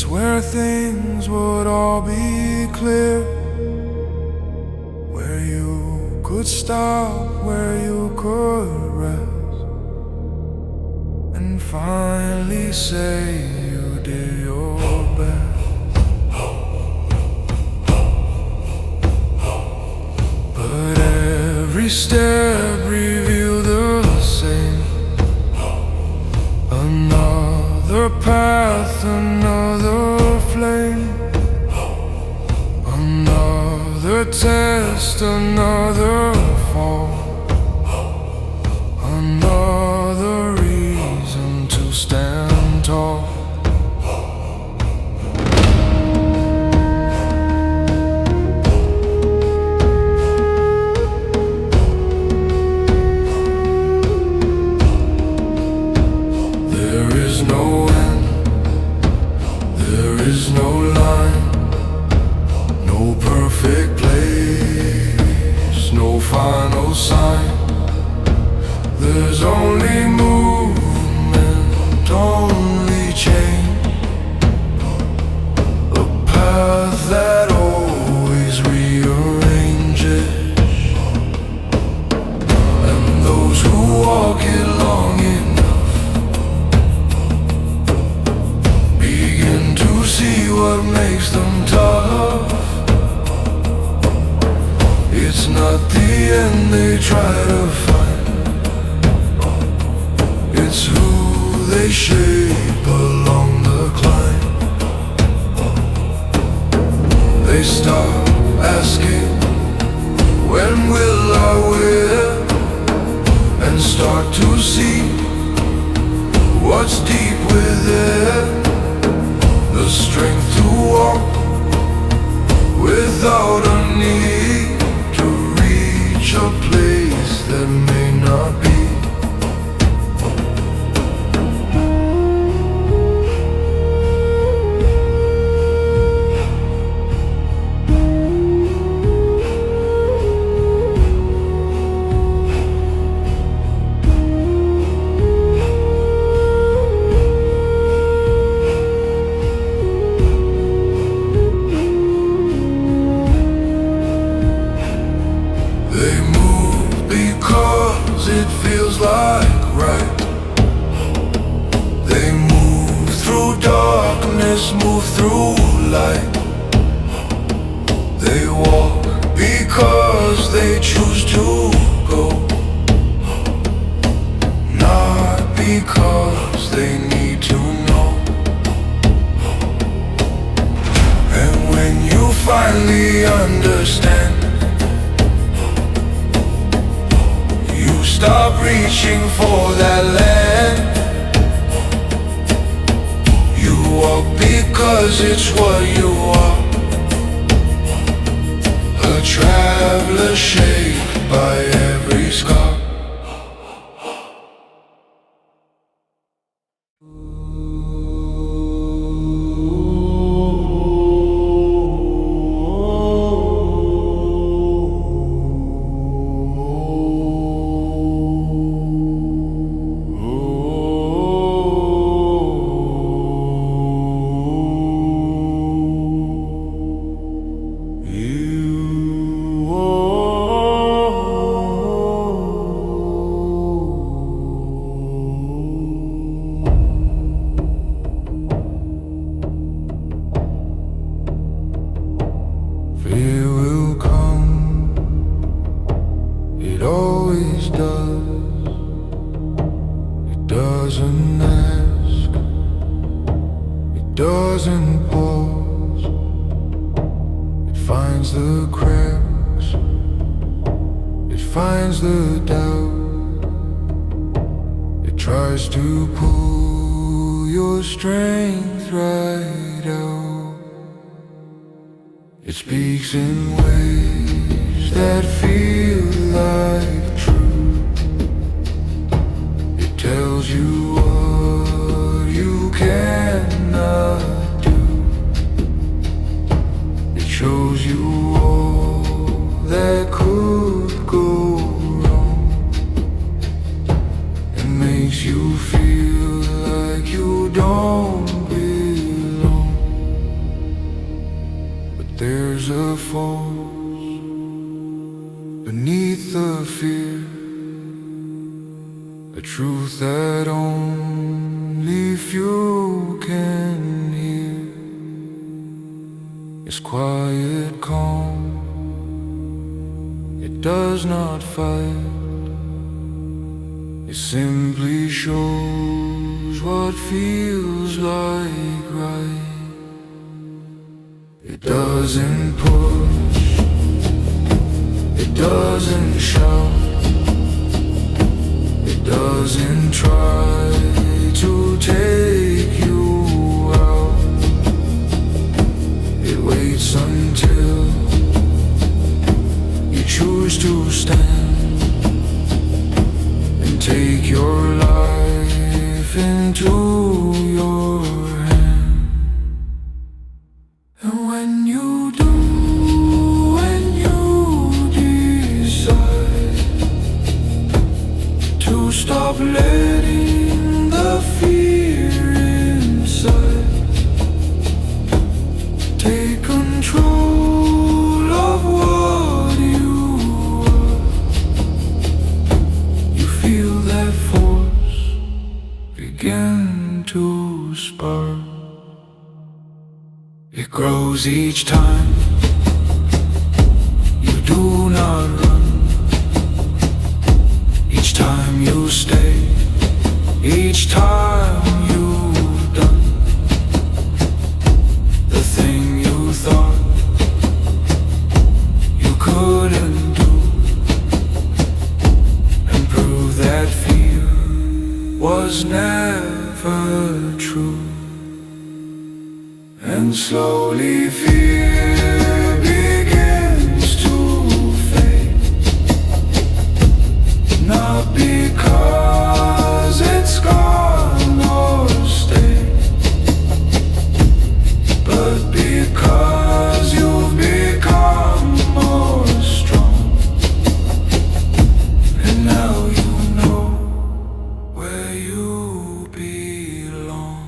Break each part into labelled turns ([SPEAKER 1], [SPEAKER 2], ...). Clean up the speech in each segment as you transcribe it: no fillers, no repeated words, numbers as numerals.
[SPEAKER 1] where things would all be clear, where you could stop, where you could rest, and finally say you did your best. But every step revealed the same, another path, another flame, another test, another fall, another reason to stand tall. There is no end, there is no line, no perfect place, no final sign. There's only movement, only change, a path that always rearranges, and those who walk it long enough begin to see what makes them tough. It's not the end they try to find, it's who they shape along the climb. They stop asking, when will I win? And start to see what's deep within, the strength to walk without a need to reach a place that may not be. They move because it feels like right. They move through darkness, move through light. They walk because they choose to go, not because they need to know. And when you finally understand, stop reaching for that land. You walk because it's what you are, a traveler shaped by every scar. Fear will come, it always does. It doesn't ask, it doesn't pause. It finds the cracks, it finds the doubt. It tries to pull your strength right out. It speaks in ways that feel like truth. It tells you what you cannot do. It shows you all that could go wrong. It makes you feel like you don't belong. force, beneath the fear, a truth that only few can hear. It's quiet calm, it does not fight. It simply shows what feels like right. It doesn't push, it doesn't shout, it doesn't try to take you out. It waits until you choose to stand and take your life into your hand. And when you do, when you decide to stop letting the fear inside take control of what you are, you feel that force begin to spark. It grows each time you do not run, each time you stay, each time you've done the thing you thought you couldn't do, and prove that fear was never true. And slowly fear begins to fade, not because it's gone or stayed, but because you've become more strong. And now you know where you belong.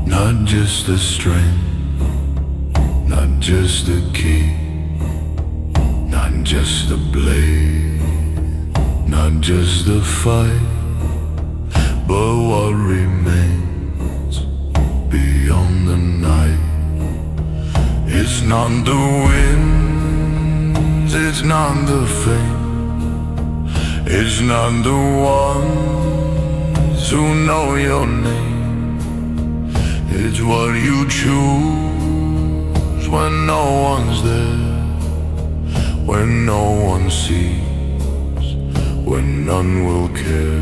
[SPEAKER 1] Not just the strength, not just the key, not just the blade, not just the fight, but what remains beyond the night. It's not the winds, it's not the fame, it's not the ones who know your name. It's what you choose when no one's there, when no one sees, when none will care.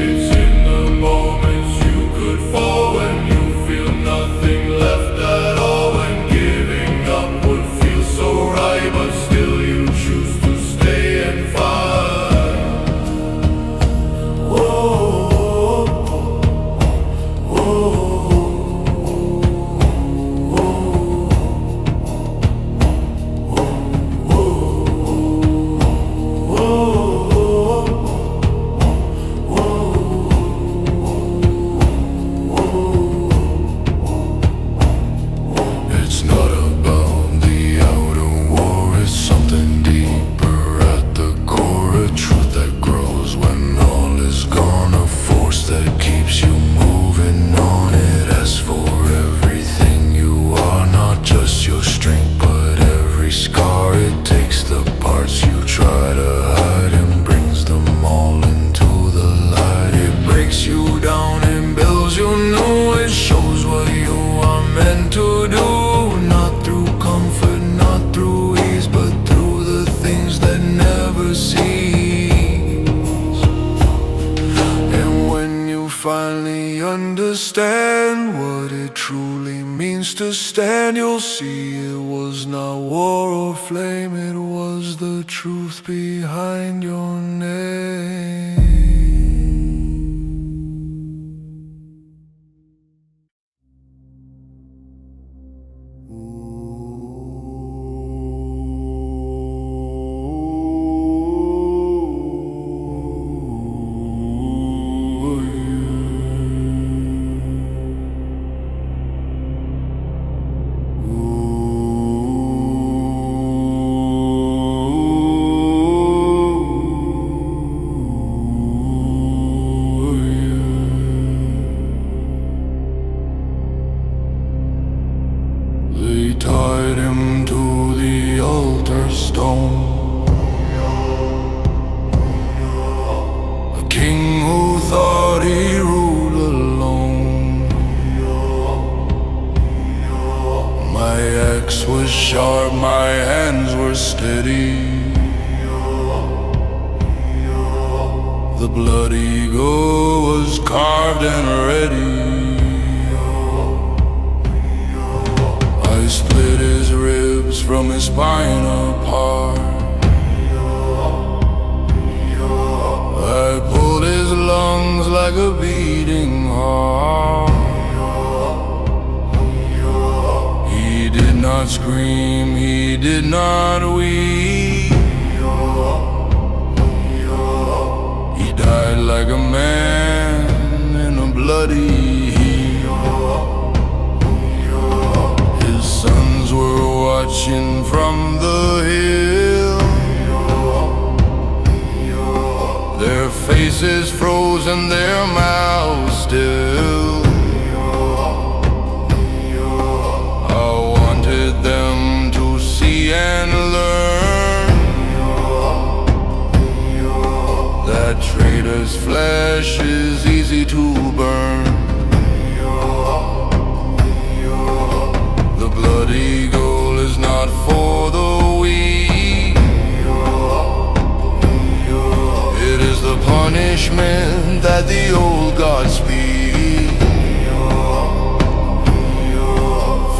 [SPEAKER 1] It's in the moments you could fall, when you feel nothing left at all, when giving up would feel so right, but still you choose to stay and fight. Whoa. Oh finally understand what it truly means to stand, you'll see it was not war or flame, it was the truth behind your name. They tied him to the altar stone, a king who thought he ruled alone. My axe was sharp, my hands were steady, the blood eagle was carved and ready. I split his ribs from his spine apart, I pulled his lungs like a beating heart. He did not scream, he did not weep, he died like a man in a bloody heap. His sons were watching from the hill, their faces frozen, their mouths still. I wanted them to see and learn that traitor's flesh is easy to burn. The blood eagle is not for the weak, it is the punishment that the old gods speak.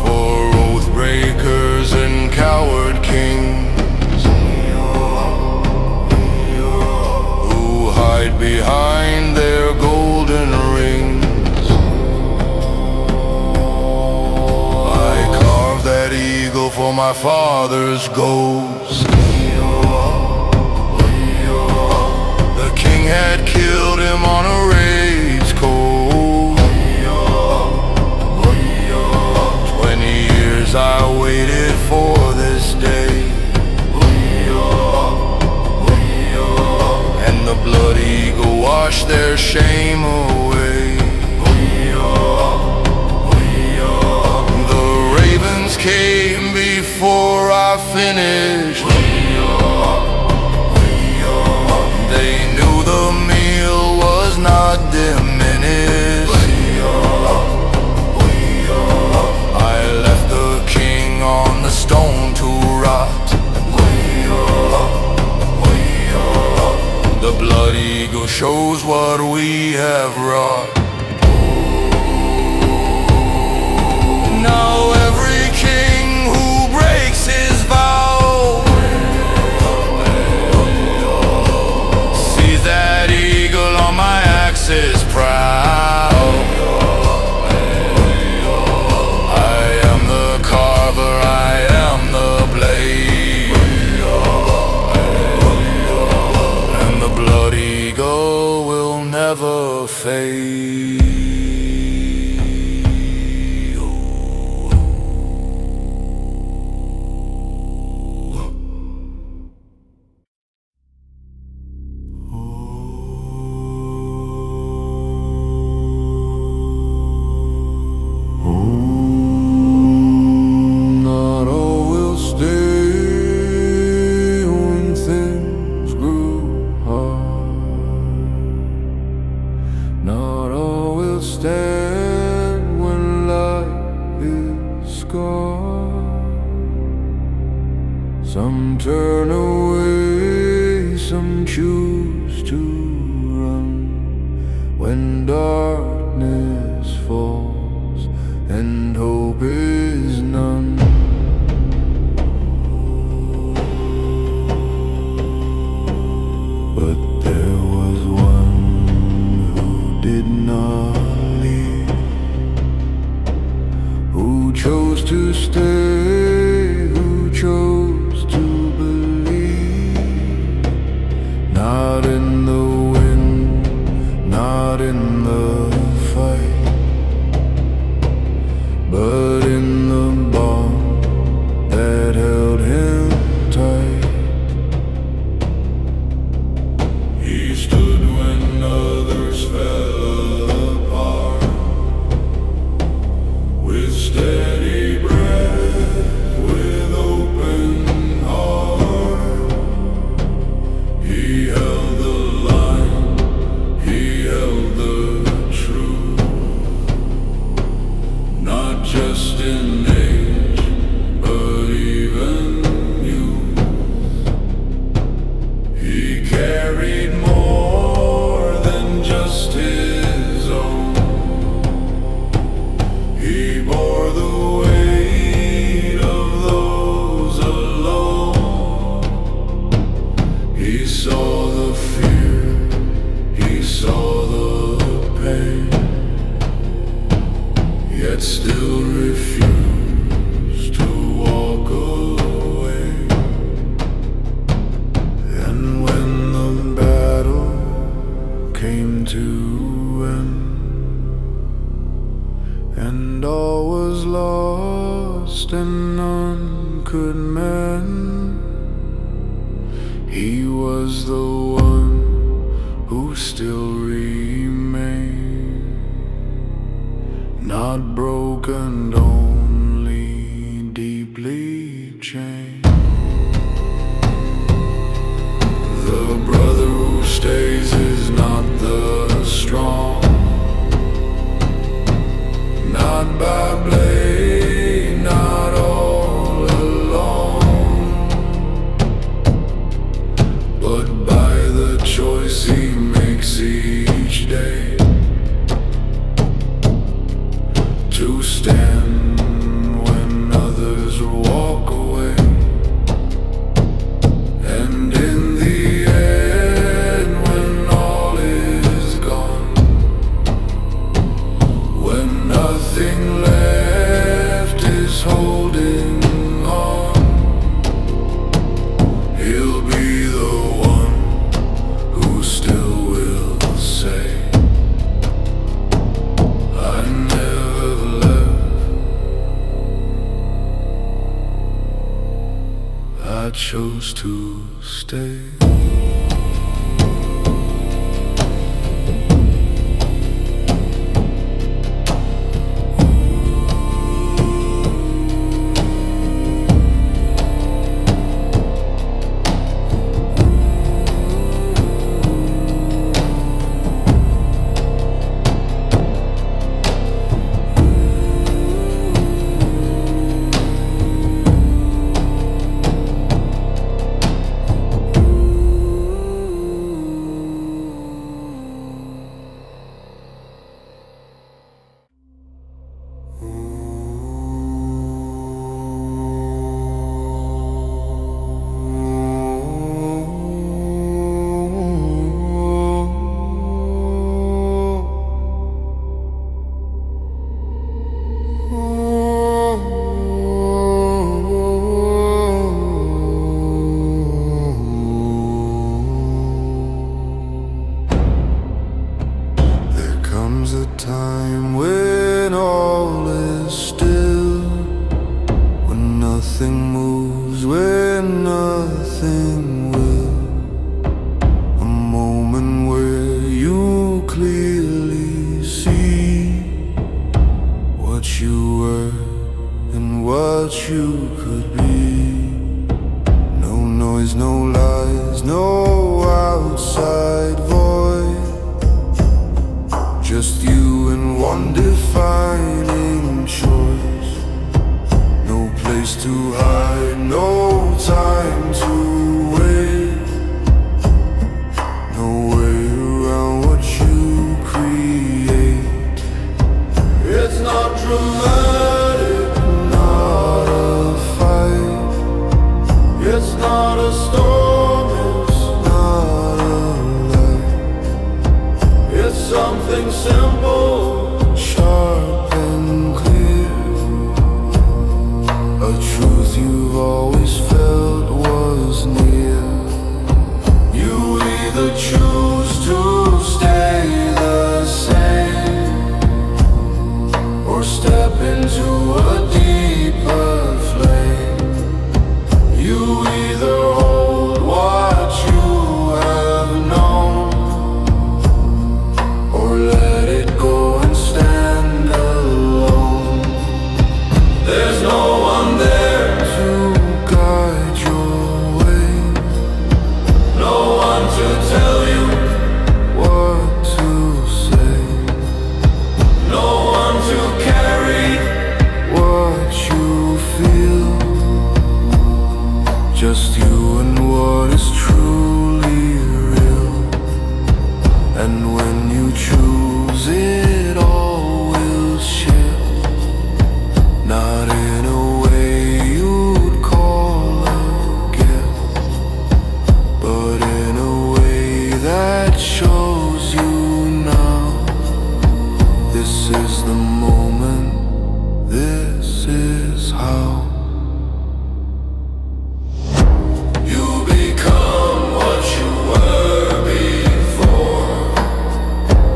[SPEAKER 1] For oath breakers and coward kings who hide behind their golden rings. I carved that eagle for my father's ghost. The king had killed him on a race coast. 20 years I waited for this day, and the blood eagle washed their shame away. The ravens came before I finished, they knew the meal was not diminished. I left the king on the stone to rot, the blood eagle shows what we have wrought. Now every king who breaks his vow sees that eagle on my axis proud. I am the carver, I am the blade, and the blood eagle will never fade. Not all will stay when things grow hard, not all will stand when life is scarred. Some turn away, some choose to run when dark darkness falls and hope is none. But there was one who did not leave, who chose to stay, who chose to believe. Not in the wind, not in the fight, but in the bond that held him tight. He stood when others fell apart, with steady breath, with open heart. He held the line, he held the truth, not just in age, but even youth. He carried more than just his own. He bore the weight of those alone. He saw the fear, he saw the pain, yet still refused to walk away. And when the battle came to end, and all was lost and none could mend, he was the one who still remained, not broken, only deeply changed. The brother who stays is not the strong, not by blade, not all alone, but by the choice he makes each day, to stand when others walk away. And in the end, when all is gone, when nothing left is holding on, he'll be the one who still will say, I never left, I chose to stay. something simple,
[SPEAKER 2] sharp and clear, a truth you've always felt was near.
[SPEAKER 1] You either choose to stay the same or step into a deeper flame. You either hold what you have known or let it go and stand alone. There's no one there
[SPEAKER 2] to guide your way,
[SPEAKER 1] no one to tell you
[SPEAKER 2] what to say,
[SPEAKER 1] no one to carry
[SPEAKER 2] what you feel. Just you and what is truly real. And when you choose, it all will shift. Not in a way you'd call a gift, but in a way that shows you now. This is the moment, this is how.
[SPEAKER 1] you become what you were before,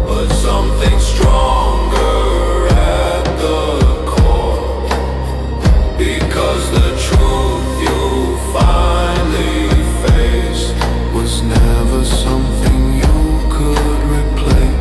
[SPEAKER 1] but something stronger at the core. Because the truth you finally faced
[SPEAKER 2] Was never something you could replace.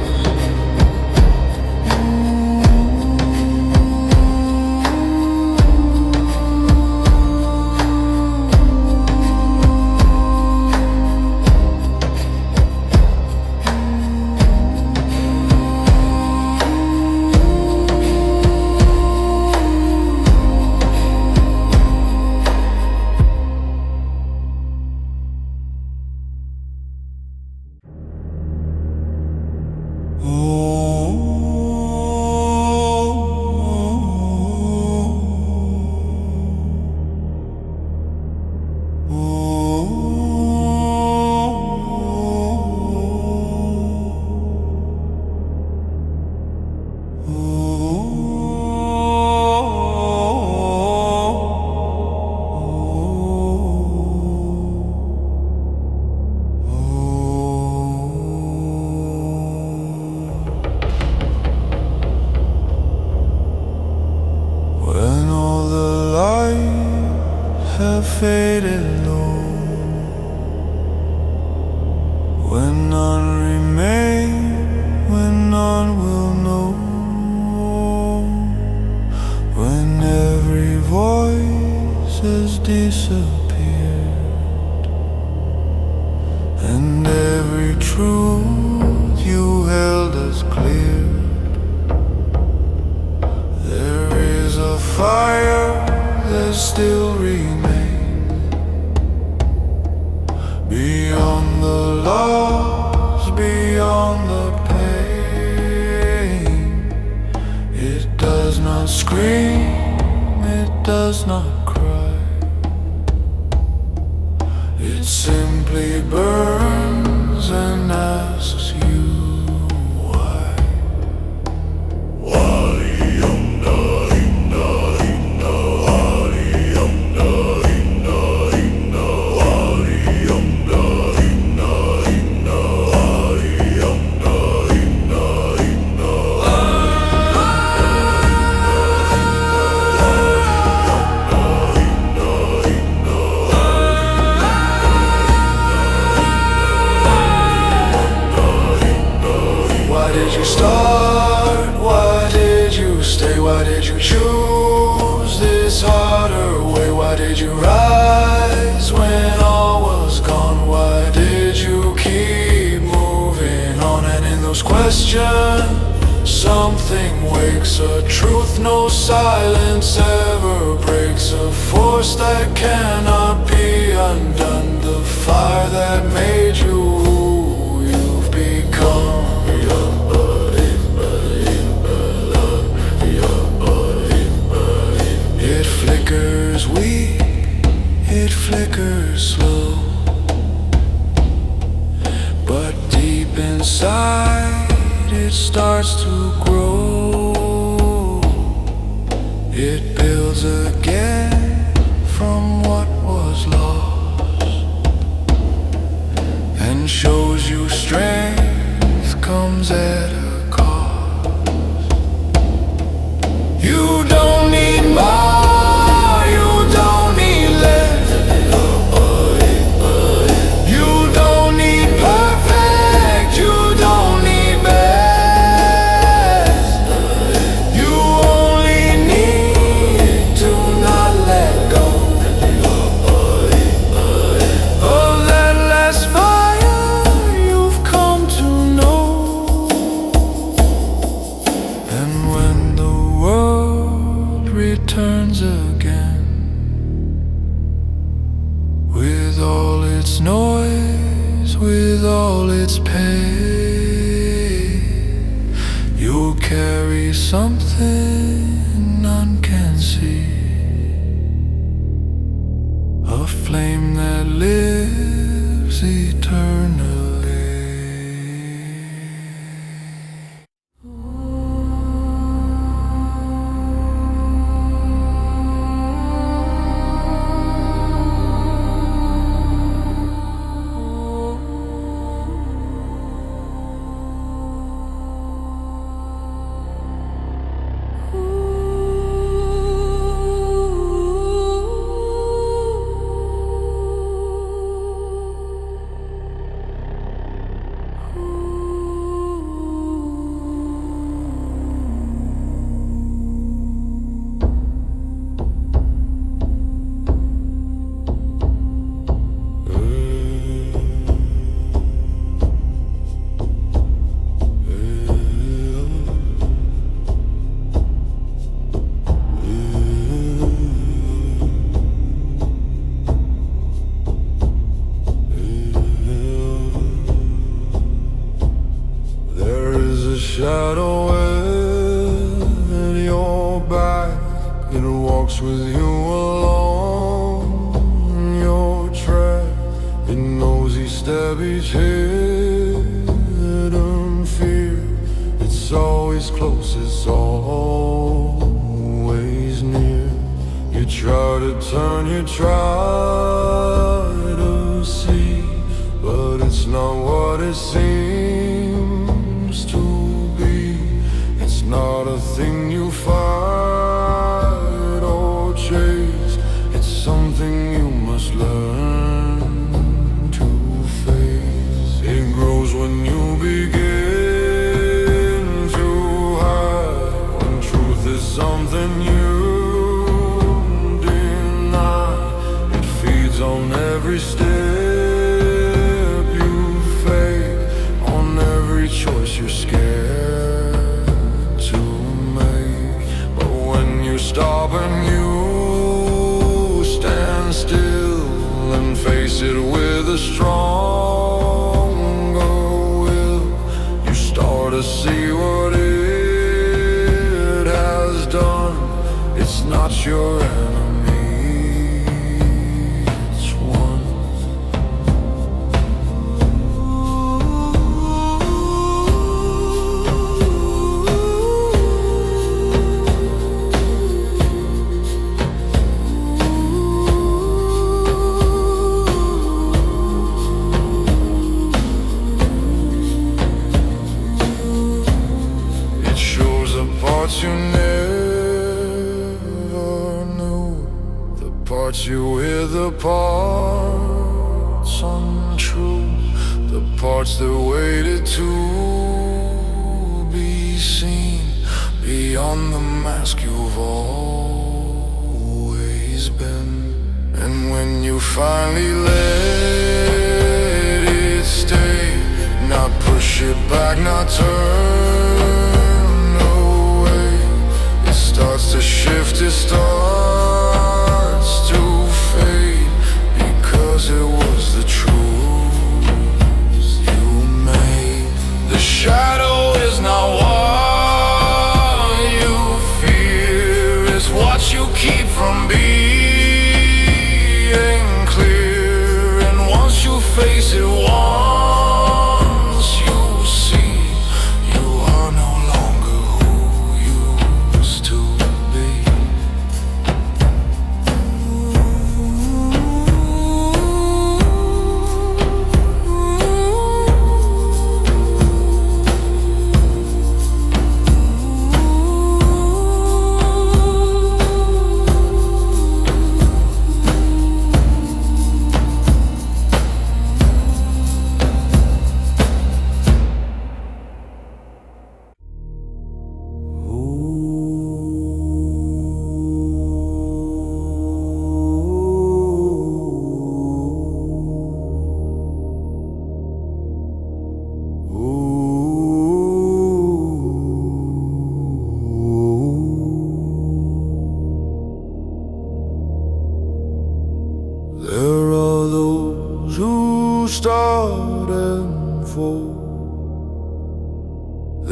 [SPEAKER 2] When all the lights have faded low, when none remain, when none will know, when every voice has disappeared and every truth you held as clear. There is a fire that still remains beyond the loss, beyond the pain. It does not scream, it does not cry. It simply burns and asks you why. Why did you start? Why did you stay? Why did you choose this harder way? Why did you rise when all was gone? Why did you keep moving on? And in those questions, something wakes, a truth no silence ever breaks, a force that cannot be undone, the fire that made you who you've become. It flickers weak, it flickers slow, but deep inside it it starts to grow. It builds again from what was lost, and shows you strength comes at a cost. You don't need more, you don't need less. You don't need perfect, you don't need best. You only need to not let go of that last fire you've come to know. And when the world returns again, with all its noise, with all its pain, you'll carry something none can see, a flame that lives eternally. Shadow at your back, it walks with you along your track. It knows each step, each hidden fear. It's always close, it's always near. You try to turn, you try to see, but it's not what it seems to. Not a thing you fight or chase. It's something you must learn to face. It grows when you begin to hide, when truth is something you deny. It feeds on every step you fake, on every choice you're scared. Stop and you stand still and face it with a stronger will. You start to see what it has done. It's not your enemy, it's one. You never knew, the parts you hear, the parts untrue, the parts that waited to be seen, beyond the mask you've always been. And when you finally let it stay, not push it back, not turn away, it starts to shift, it starts to fade, because it was the truth you made. The shadow is not what you fear, it's what you keep from being clear. And once you face it, once you see, you are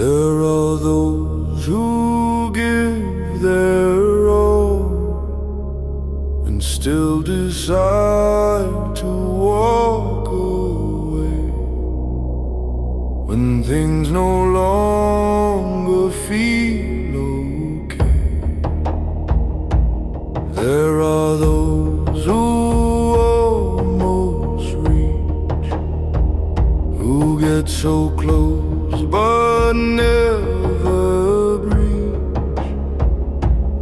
[SPEAKER 2] There are those who give their all and still decide to walk away when things no longer feel okay. There are those who almost reach, who get so close but never breach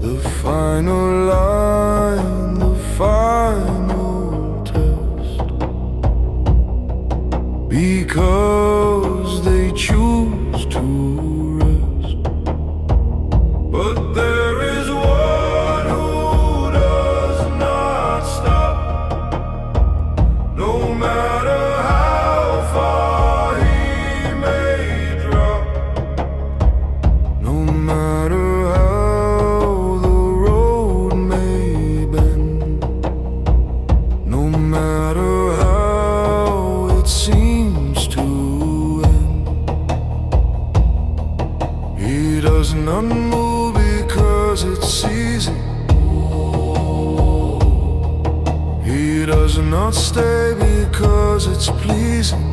[SPEAKER 2] the final line, the final test, because they choose to rest. But there is one who does not stop, no matter how far he may drop, no matter how the road may bend, no matter how it seems to end. He does not move because it's easy. He does not stay because it's pleasing.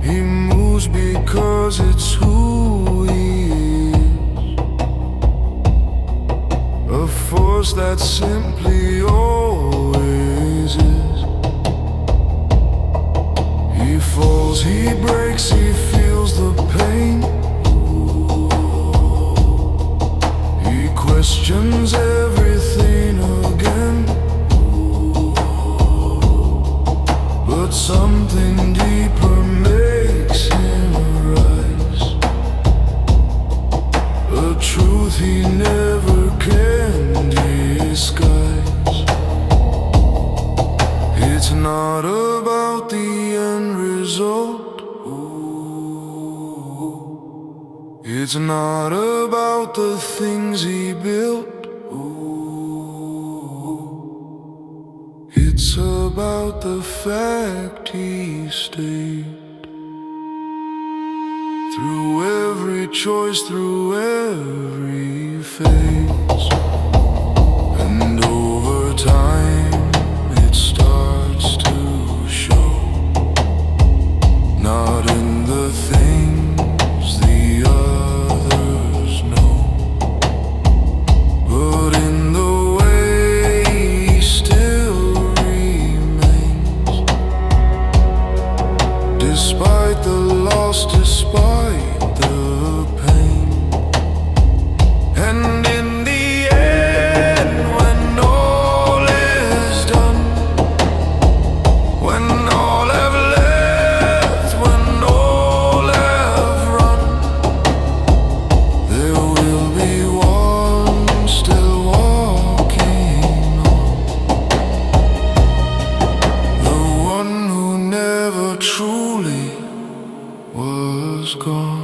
[SPEAKER 2] He moves because it's who he is, a force that simply always is. He falls, he breaks, he feels the pain. He questions everything again, but something deeper makes him rise, a truth he never can disguise. It's not about the end result. It's not about the things he built. It's about the fact he stayed through every choice, through every phase. And over time it starts to show, not in the things the others know, but in the way he still remains, despite the loss, despite the pain. And in the end, when all is done, when all have left, when all have run, there will be one still walking on, the one who never truly was gone.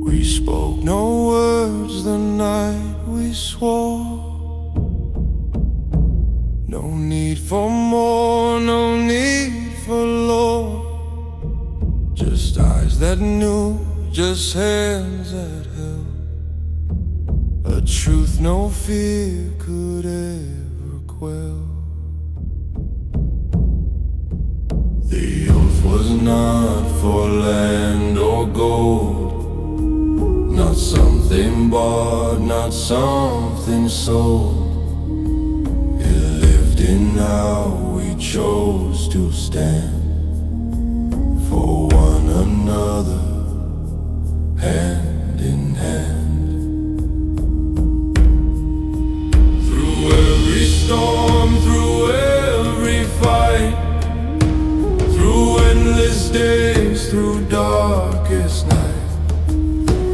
[SPEAKER 2] We spoke no words the night we swore. No need for more, no need for lore. Just eyes that knew, just hands that held, a truth no fear could ever quell. The oath was not for land or gold, not something bought, not something sold. It lived in how we chose to stand for one another, hand in hand. Through every storm, through every fight, through endless days, through darkest night,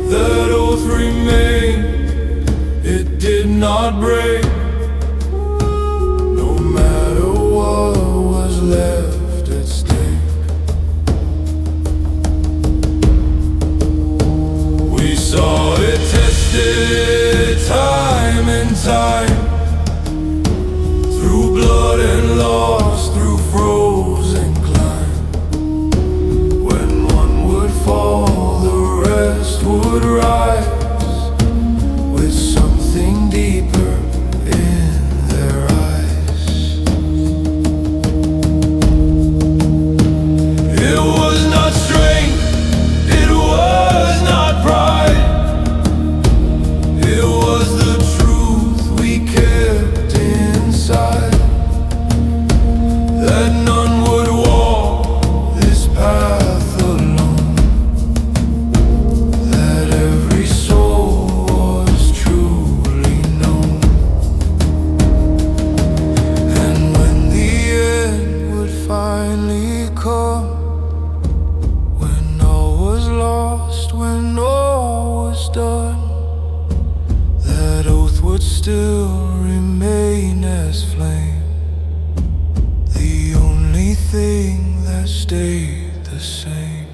[SPEAKER 2] that oath remained, it did not break. No matter what was left at stake, we saw it tested time and time, through blood and loss, through frozen climb. When one would fall, the rest would rise, with something deeper in their eyes. It was not strength, it was not pride, it was the truth we kept inside, that none would walk this path alone, that every soul was truly known. And when the end would finally come, when all was lost, when all was done, that oath would still remain as flame, the only thing that stayed the same.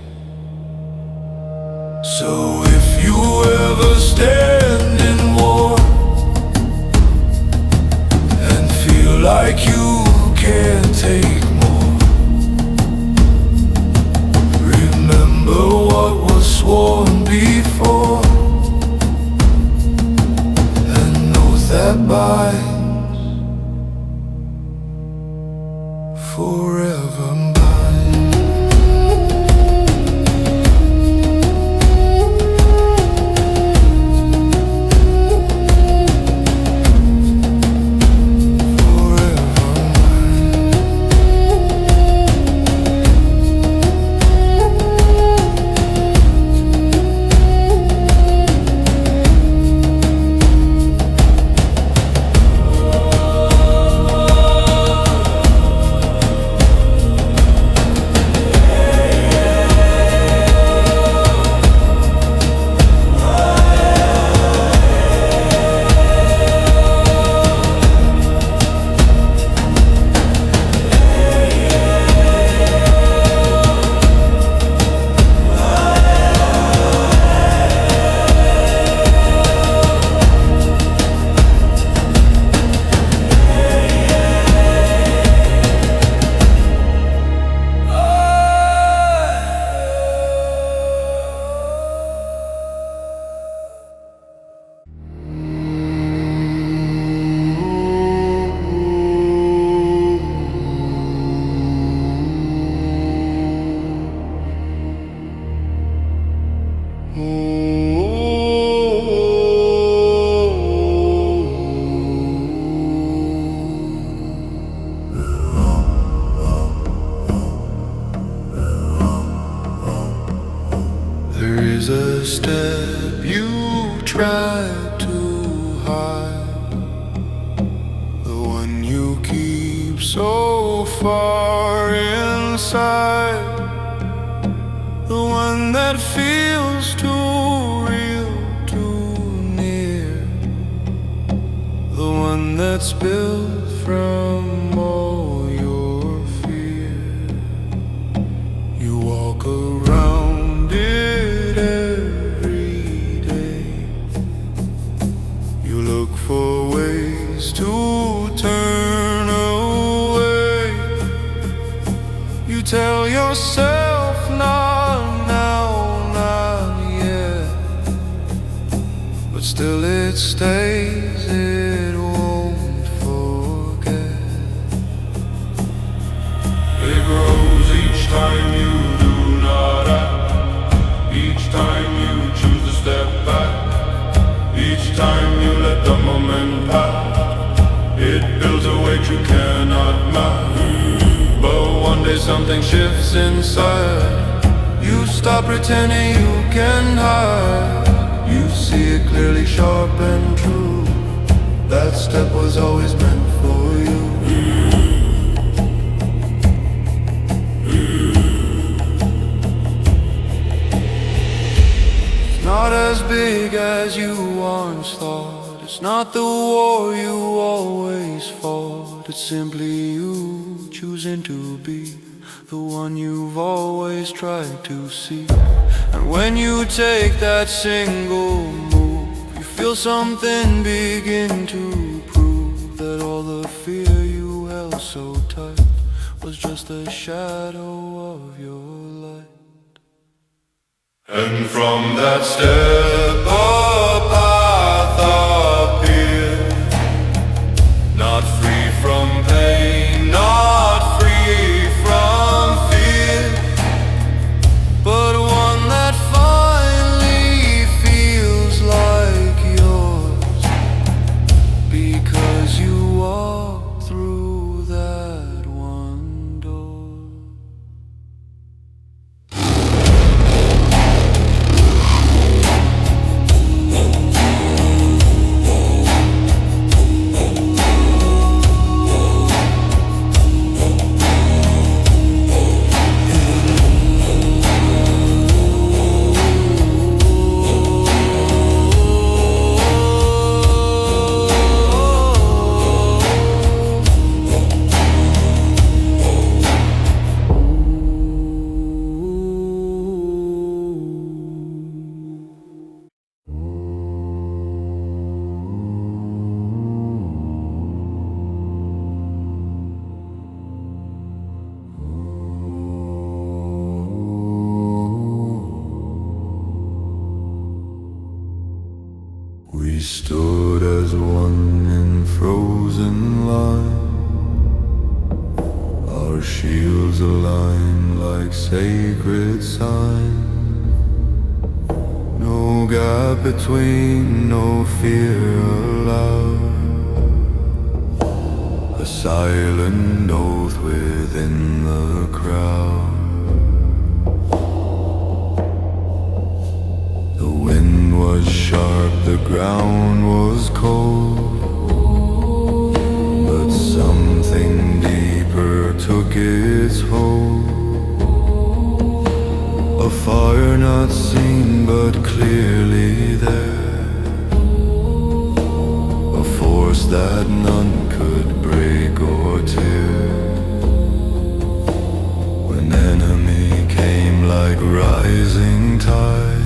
[SPEAKER 2] So if you ever stand in war and feel like you can't take more, remember what was sworn before, an oath that binds, forever mine. Forever mine. There is a step you tried to hide, the one you keep so far inside, the one that feels too real, too near, the one that's built from all your fear. You walk around it every day, you look for ways to turn away, you tell yourself not now, not yet, but still it stays, it won't forget.
[SPEAKER 1] It grows each time you do not act, each time you choose to step back, each time you let the moment pass. It builds a weight you cannot match. But one day something shifts inside. You stop pretending you can hide. You see it clearly, sharp and true. That step was always meant for you.
[SPEAKER 2] It's not as big as you once thought. It's not the war you always fought. It's simply you choosing to be the one you've always tried to see. And when you take that single move, you feel something begin to prove that all the fear you held so tight was just a shadow of your light.
[SPEAKER 1] And from that step a path appeared, not free from pain, not free from fear,
[SPEAKER 2] but one that finally feels like yours, because you walked through that one door.
[SPEAKER 1] We stood as one in frozen line, our shields aligned like sacred signs. No gap between, no fear allowed, a silent oath within the crowd. The wind was sharp, the ground was cold, but something deeper took its hold. A fire not seen but clearly there, a force that none could break or tear. When enemy came like rising tide,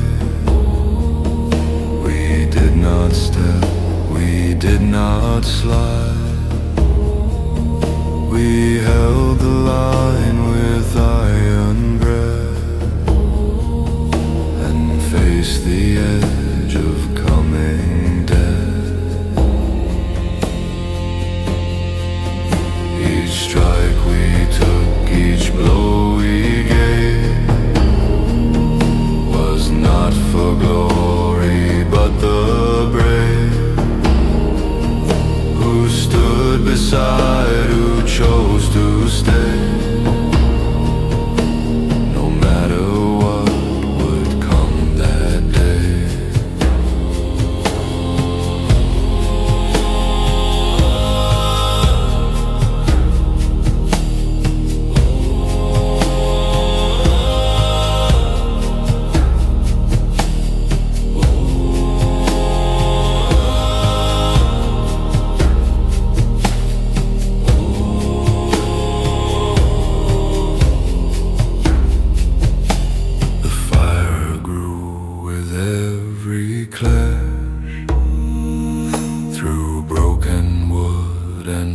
[SPEAKER 1] we did not step, we did not slide. We held the line with iron breath and faced the edge of coming death. Each strike we took, each blow we gave, was not for glory but the brave, who stood beside, who chose to stay, no matter what would come that day.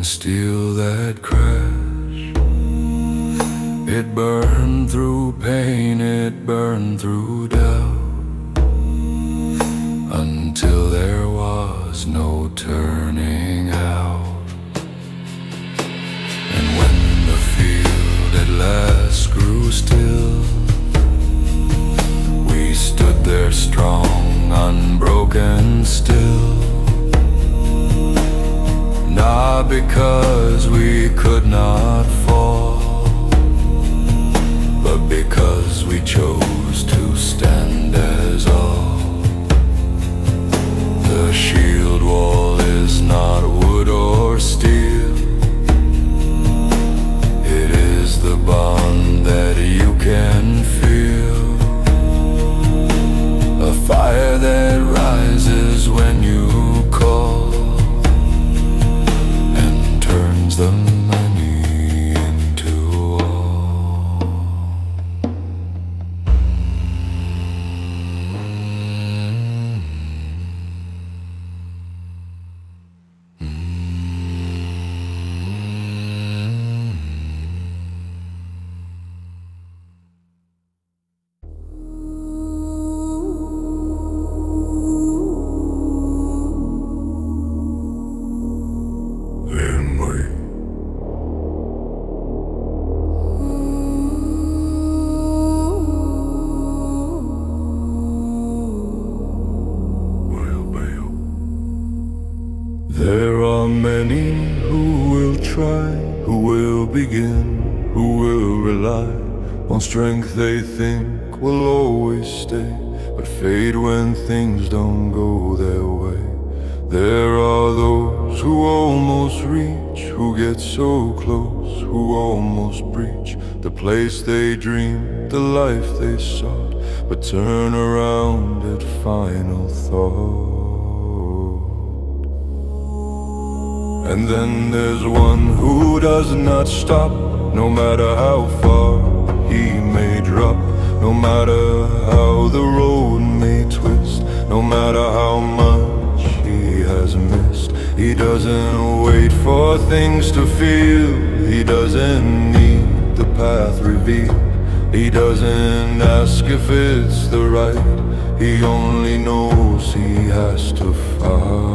[SPEAKER 1] Steel that crash, it burned through pain, it burned through doubt, until there
[SPEAKER 2] was no turning out. And when the field at last grew still, we stood there strong, unbroken still. Not because we could not fall, but because we chose to stand as all. The shield wall is not wood or steel. It is the bond that you can feel. A fire that rises when you call and turns the many into all. There are many who will try, who will begin, who will rely on strength they think will always stay, but fade when things don't go their way. There are those who almost reach, who get so close, who almost breach the place they dreamed, the life they sought, but turn around at final thought. And then there's one who does not stop, no matter how far he may drop, no matter how the road may twist, no matter how much he has missed. He doesn't wait for things to feel, he doesn't need the path revealed, he doesn't ask if it's the right, he only knows he has to fight.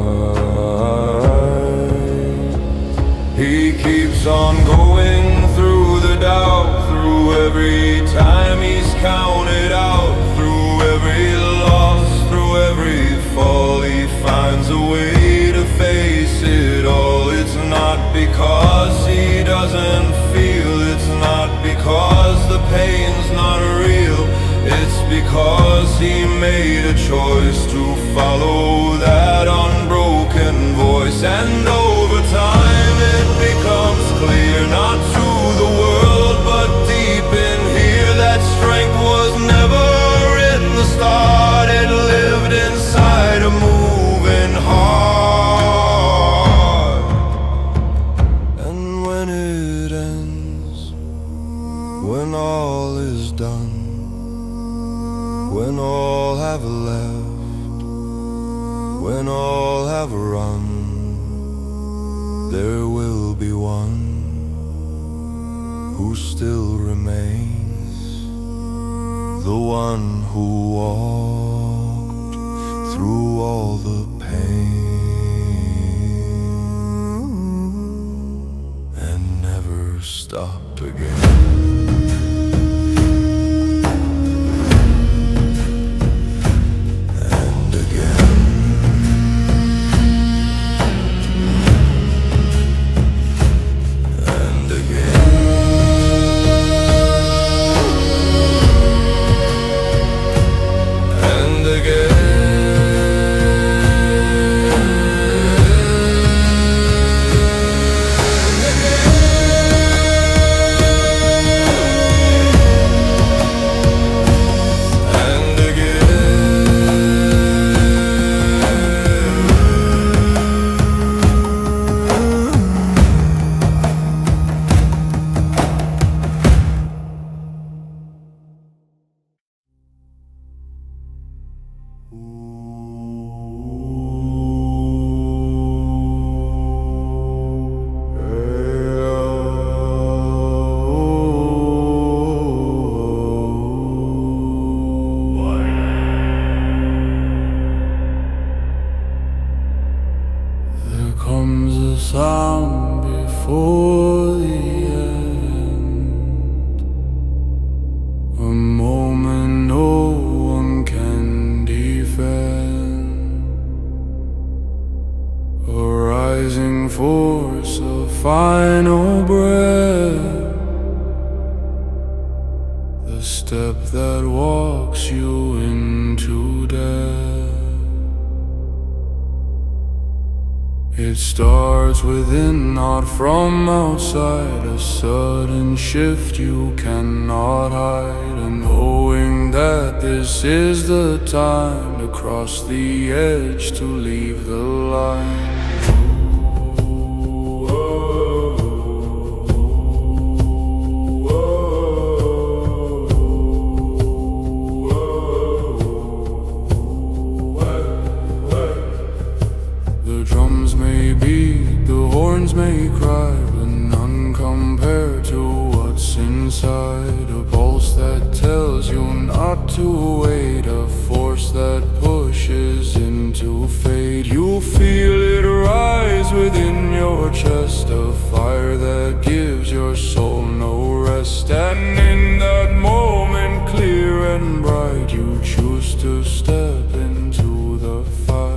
[SPEAKER 2] He keeps on going through the doubt, through every time he's counted out, through every loss, through every fall, he finds a way to face it all. It's not because he doesn't feel, it's not because the pain's not real, it's because he made a choice to follow that unbroken voice. And over time it becomes clear, not to the world but deep in here, that strength was never in the start, it lived inside a moving heart. And when it ends, when all is done, when all have left, when all have run, there will be one who still remains, the one who walked through all the pain and never stopped again. sound before the end, a moment no one can defend, a rising force, a final breath, the step that walks you into death. It starts within, not from outside, a sudden shift you cannot hide, and knowing that this is the time to cross the edge, to leave the line. May cry, but none compare to what's inside. A pulse that tells you not to wait, a force that pushes into fate. You'll feel it rise within your chest, a fire that gives your soul no rest. And in that moment, clear and bright, you choose to step into the fight.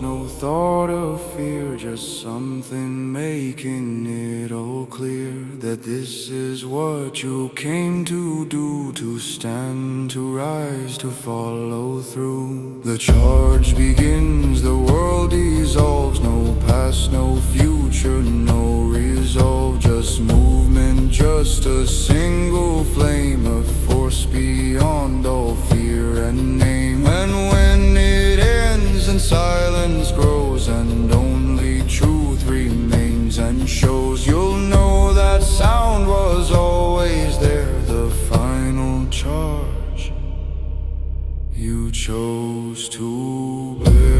[SPEAKER 2] No thought of fear, just something making it all clear that this is what you came to do, to stand, to rise, to follow through. The charge begins, the world dissolves, no past, no future, no resolve, just movement, just a single flame, a force beyond all fear and name. And when it ends and silence grows and only truth remains and shows, you'll know that sound was always there, the final charge you chose to bear.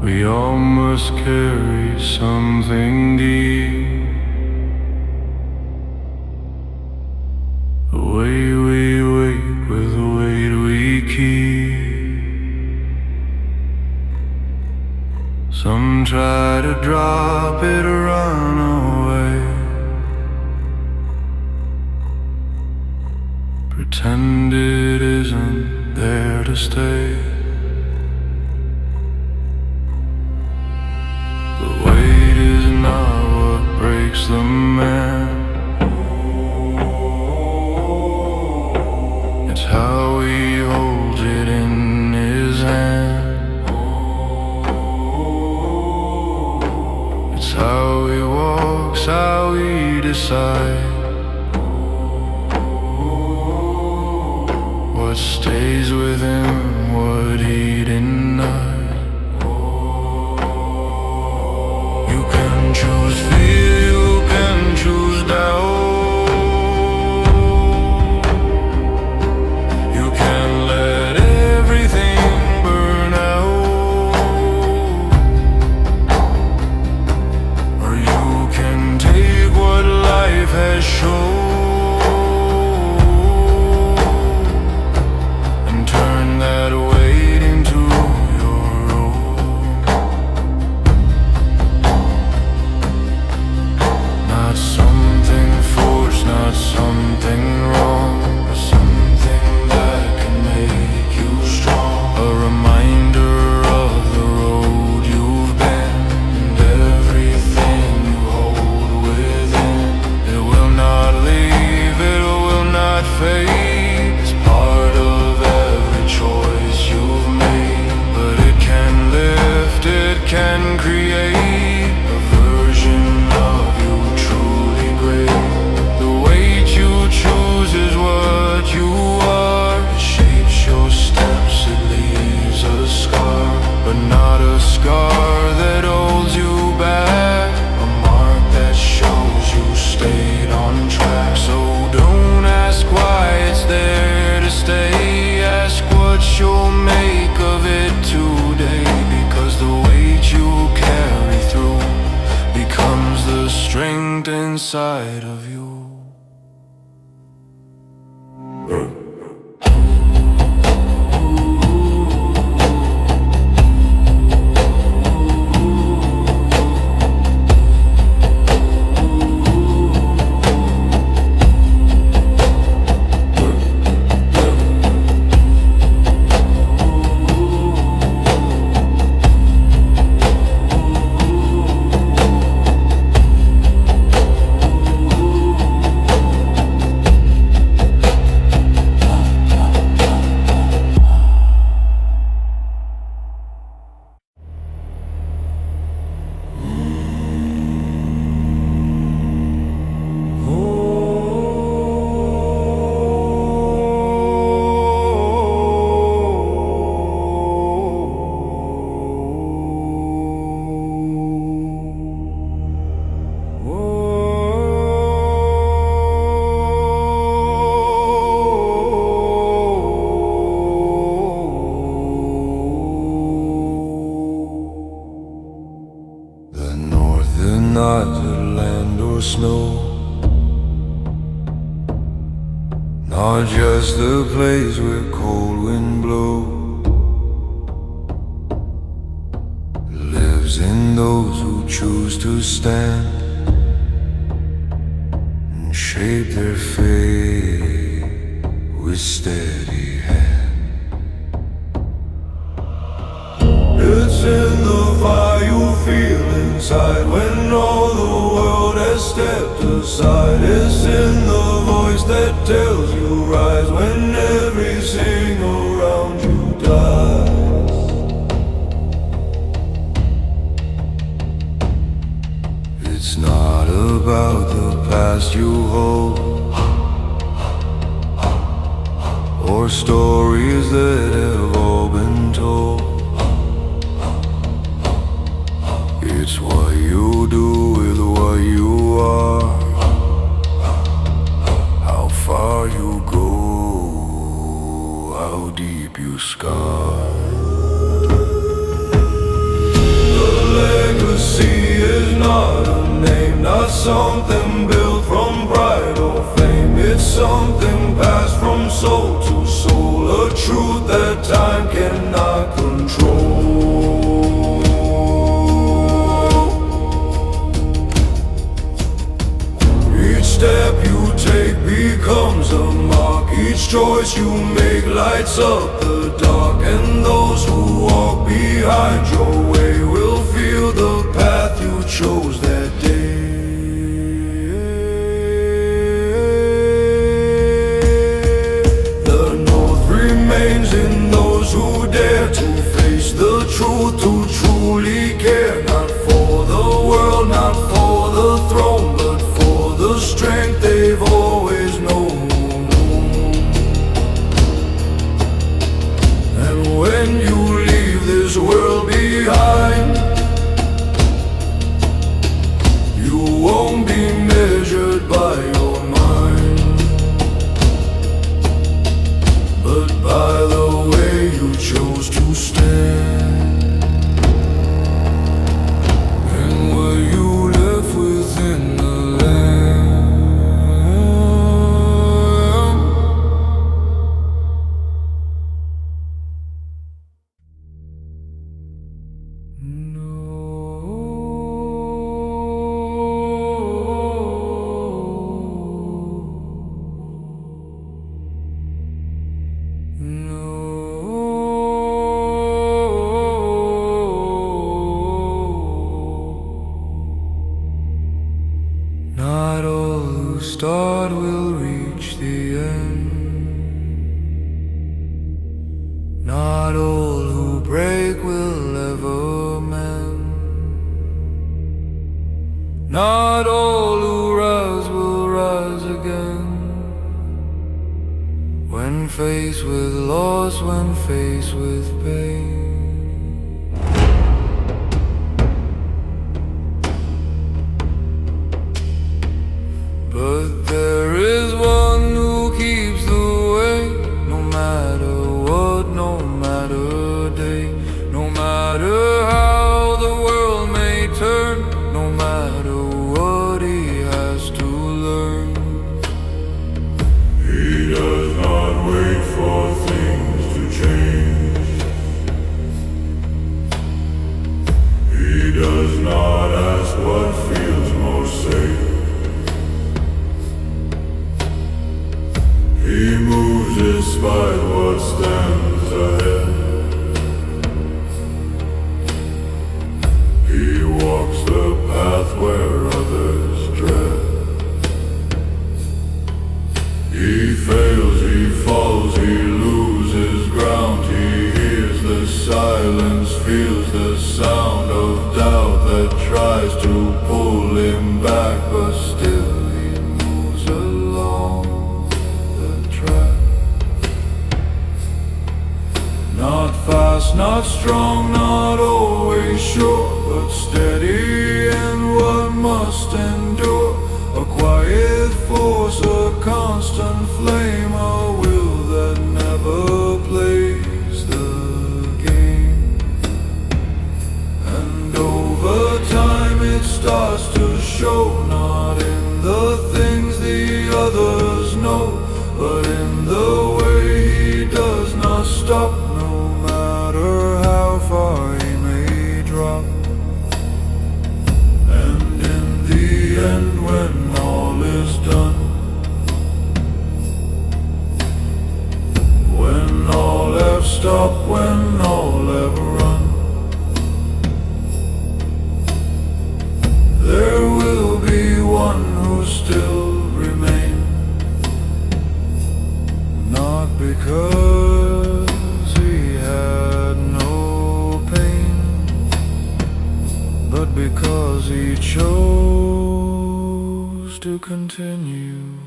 [SPEAKER 2] We all must carry something deep, the way we wake with the weight we keep. Some try to drop it or run away, pretend it isn't there to stay. Breaks the man, it's how he holds it in his hand, it's how life has shown, and turn that weight into your own. Not something forced, not something wrong, but something that can make you strong. A reminder of the road you've been, and everything you hold within. It will not leave, it will not fade. It's part of every choice you've made. But it can lift, it can create a version of you truly great. The weight you choose is what you are. It shapes your steps, it leaves a scar, but not a scar that holds you back. A mark that shows you stayed on track. So don't ask why it's there to stay. Ask what you'll make of it today. Because the weight you carry through becomes the strength inside of you. The north is not a land or snow, not just a place where cold wind blows. It lives in those who choose to stand and shape their fate with steady hand. It's in the fire you feel inside when all the world has stepped aside. It's in the voice that tells you rise when everything around you dies. It's not about the past you hold or stories that have all been told. It's what you do with what you are, how far you go, how deep you scar. The legacy is not a name, not something built from pride or fame. It's something passed from soul to soul, a truth that time cannot control. Each step you take becomes a mark. Each choice you make lights up the dark. And those who walk behind your way will feel the path you chose that day. The north remains in those who dare to face the truth, to truly care. Not for the world, not for the throne, but for the strength they've always known. And when you leave this world behind, Not all who start will reach the end. Not all who break will ever mend. Not all who rise will rise again. When faced with loss, when faced with pain. But there is one who keeps the way, no matter what, no matter day, no matter how the world may turn, no matter what he has to learn.
[SPEAKER 1] He does not wait for things to change. He does not ask what feels most safe. He moves despite what stands ahead. He walks the path where others dread. He fails, he falls, he loses ground. He hears the silence, feels the sound of doubt that tries to pull him back, but still he moves along the track. Not fast, not strong, not always sure, but steady in what must endure. A quiet force, a constant flame, a will that never plays the game. And over time it starts to show, not in the things the others know, but in the way he does not stop, no matter how far he may drop. And in the end, when all is done, when all have stopped, when all have run, there will be one who still remain. Not because he had no pain, but because he chose to continue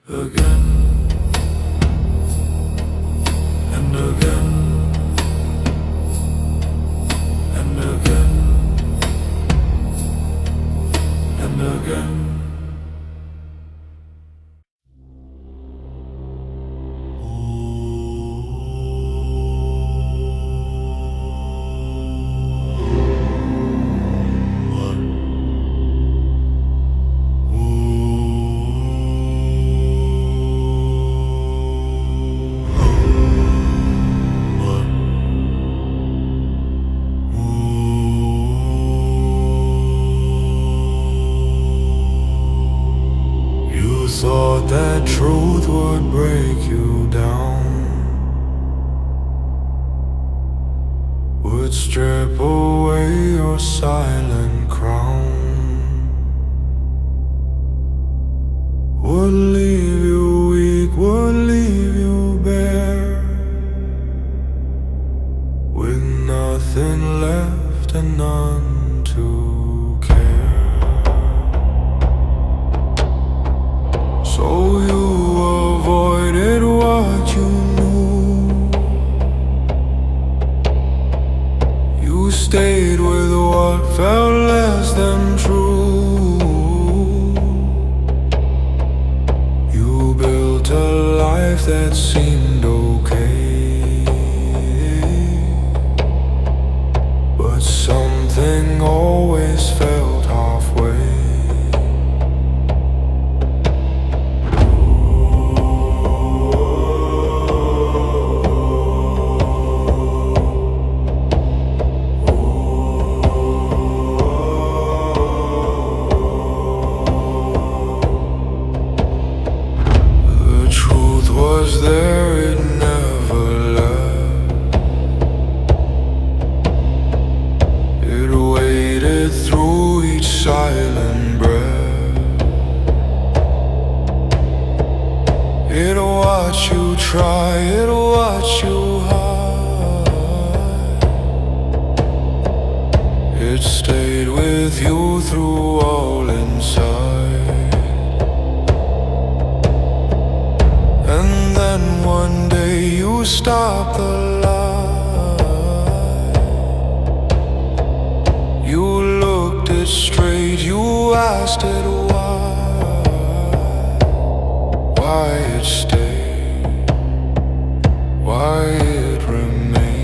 [SPEAKER 1] again and again and again and again. Thought that truth would break you down, would strip away your silent crown, would leave you weak, would leave you bare, with nothing left and none to care. So you avoided what you knew. You stayed with what felt less than true. You built a life that seemed okay, but something always felt halfway. Was there
[SPEAKER 2] cry it, watch you hide. It stayed with you through all inside. And then one day you stopped the lie. You looked it straight, you asked it why it stayed, why it remained,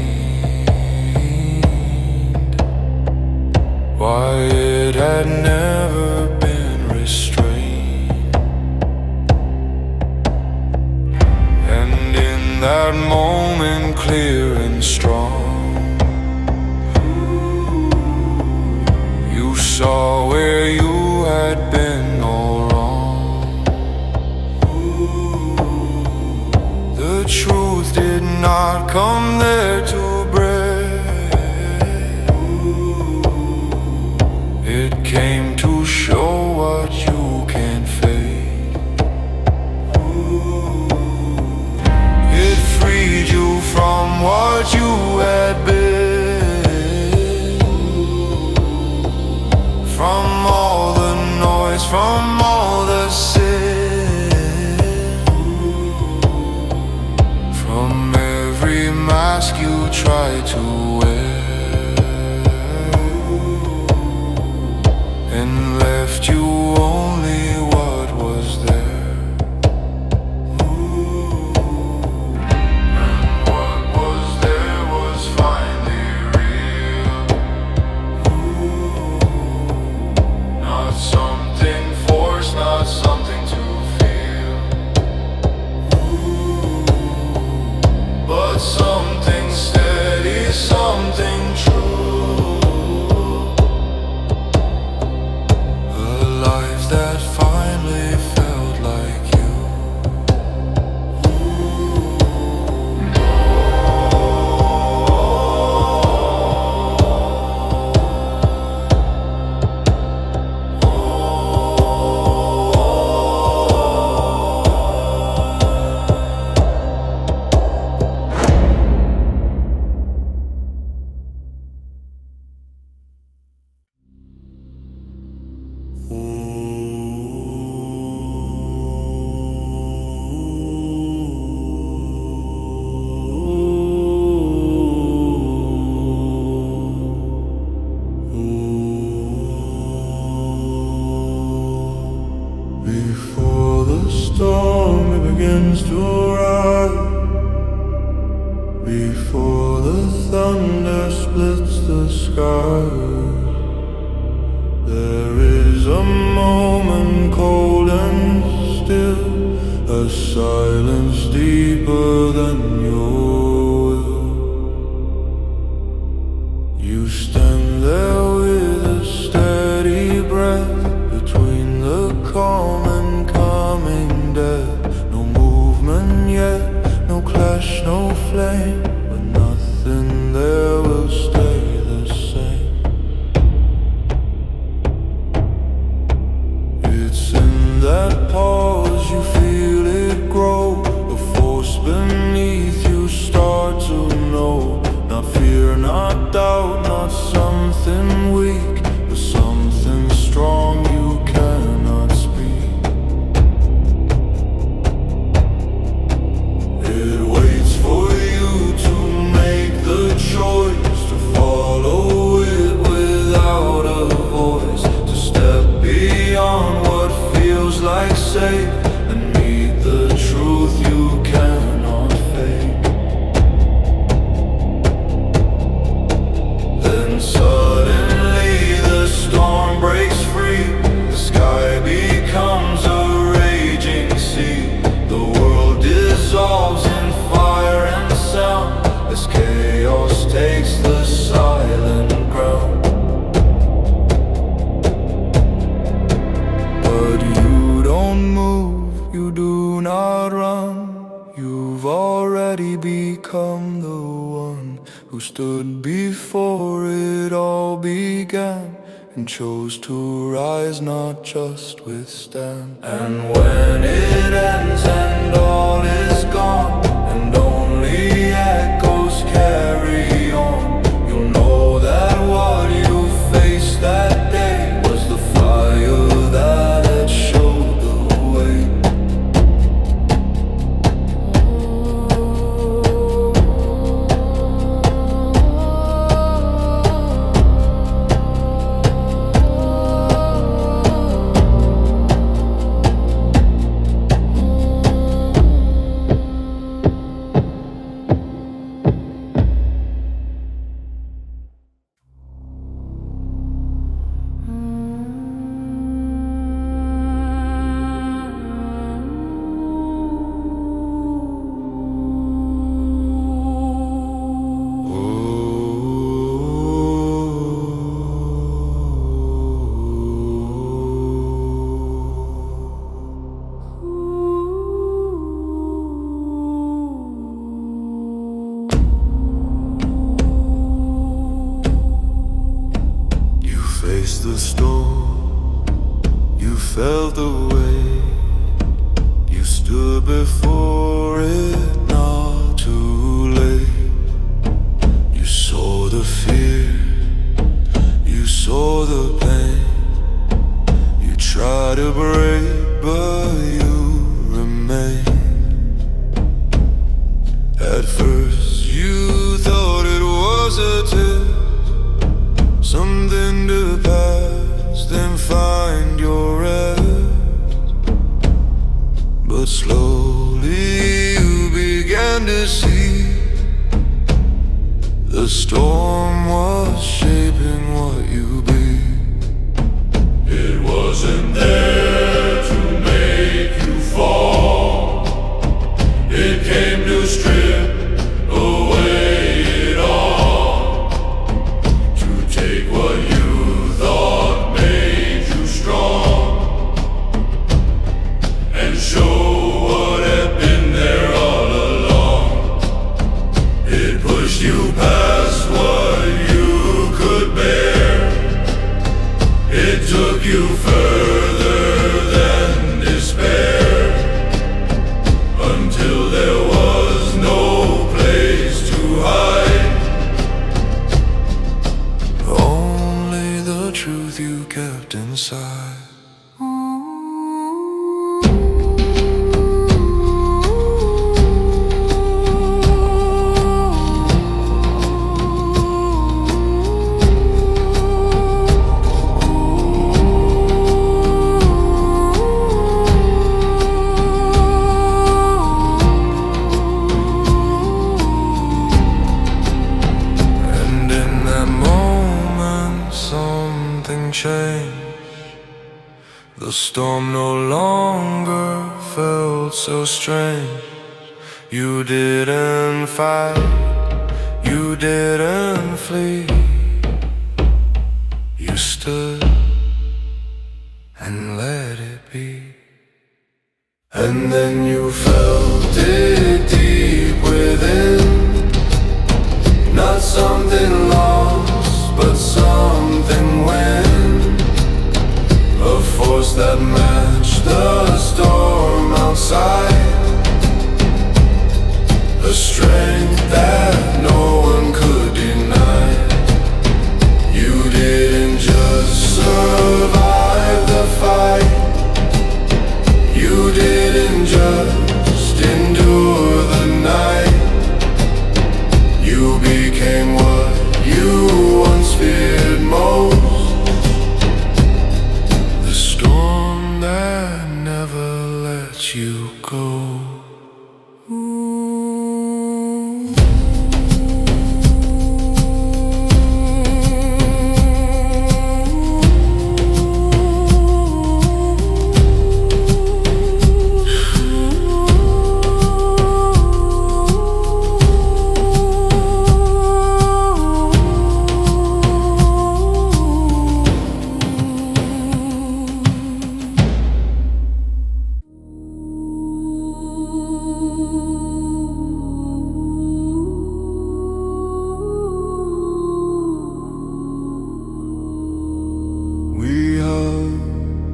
[SPEAKER 2] why it had never been restrained. And in that moment, clear and strong, you saw where you had been all wrong. The truth did not come there to break. It came to show what you can't fake. It freed you from what you had been, from all the noise, from all the sin, from every mask you try to wear, and left you only what was there. And what was there was finally real, not something forced, not something to feel, but something steady, something true. A life that finally felt like you. Before the storm begins to rise, before the thunder splits the sky, there is a moment cold and still, a silence deeper than your will. You stand there with a steady breath, between the calm and coming death. No movement yet, no clash, no flame, but nothing there will stay the same. It's in that pause you feel it grow, a force beneath you start to know. Not fear, not doubt, not something weak, but something strong you cannot speak. It waits for you to make the choice, to follow it without a voice, to step beyond what feels like safe, and meet the truth you cannot fake. Then suddenly the storm breaks free, the sky becomes a raging sea. The world dissolves in fire and sound, as chaos takes the silent ground. But you don't move, you do not run. You've already become the one who stood before it all began, and chose to rise, not just withstand. And when it ends and all is gone, felt the way. You stood before it, not too late. You saw the fear, you saw the pain. You tried to break, but you remain. At first you thought it was a test, something to pass, then find your rest. But slowly you began to see the storm was shaping what you be.
[SPEAKER 1] It wasn't there to make you fall. It came to strip away it all, to take what you thought made you strong, and show what had been there all along. It pushed you past what you could bear. It took you further than despair, until there was no place to hide.
[SPEAKER 2] Only the truth you kept inside. The storm no longer felt so strange. You didn't fight, you didn't flee. You stood and let it be. And then you felt it deep within. Not something lost, but something win. A force that matched the storm outside. A strength that no one could deny. You didn't just survive the fight. You didn't just endure the night. You became what you once feared most. That never lets you go.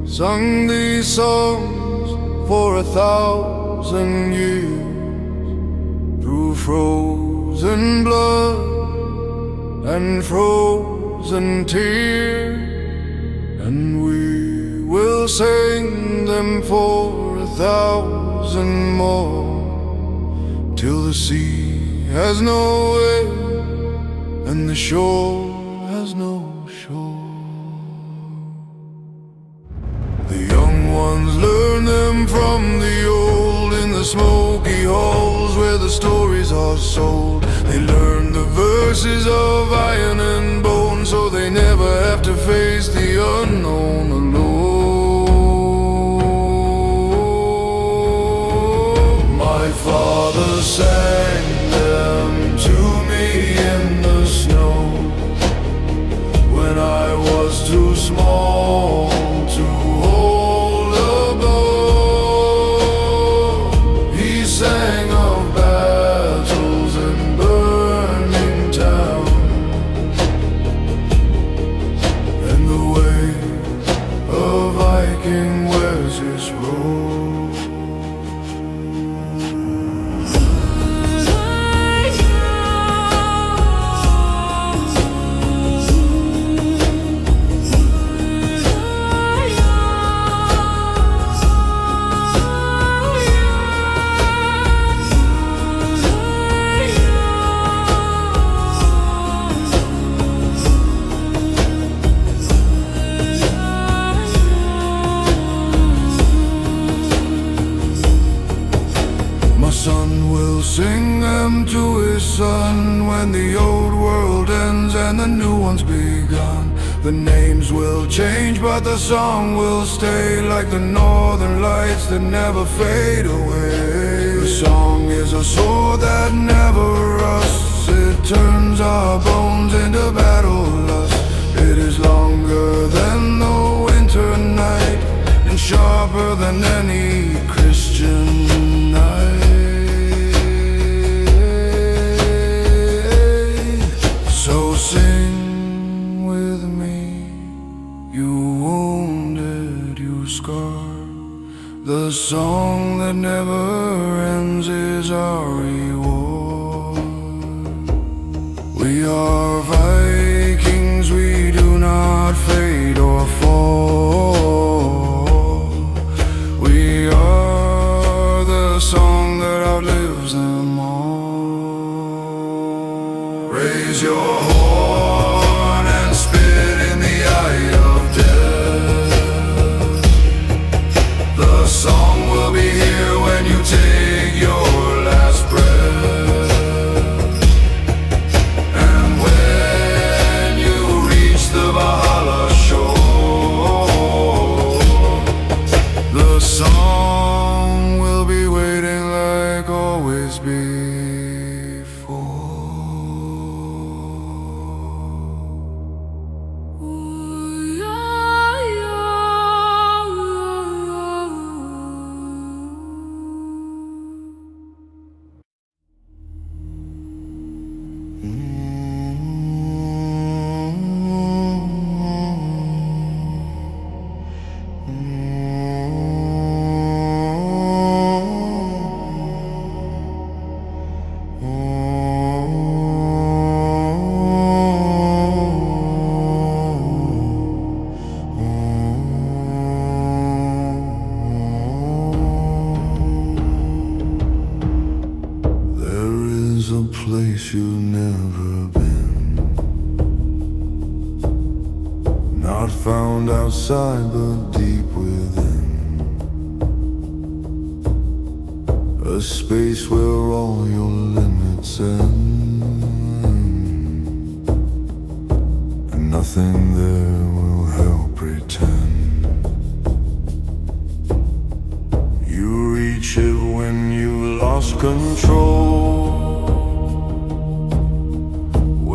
[SPEAKER 2] Sung these songs for 1,000 years, through frozen blood and frozen tears, and we will sing them for 1,000 more, till the sea has no end and the shore has no shore. The young ones learn them from the old, in the smoky halls where the stories are sold. They learn the verses of iron and bone, so they never have to face the unknown alone. My father sang them to me in the snow, when I was too small to hold a bow. He sang of battles and burning towns, and the way Viking wears his robe. Sing them to his son when the old world ends and the new one's begun. The names will change but the song will stay, like the northern lights that never fade away. The song is a sword that never rusts. It turns our bones into battle lust. It is longer than the winter night and sharper than any Christian knife. So sing with me, you wounded, you scarred. The song that never ends is our reward. We are Vikings, we do not fade or fall. We are the song that outlives them all. Raise your horn and spit in the eye of death. The song will be here when you take your last breath. And when you reach the Valhalla shore, the song will be waiting like always before. Place you've never been, not found outside but deep within, a space where all your limits end, and nothing there will help pretend. You reach it when you lost control,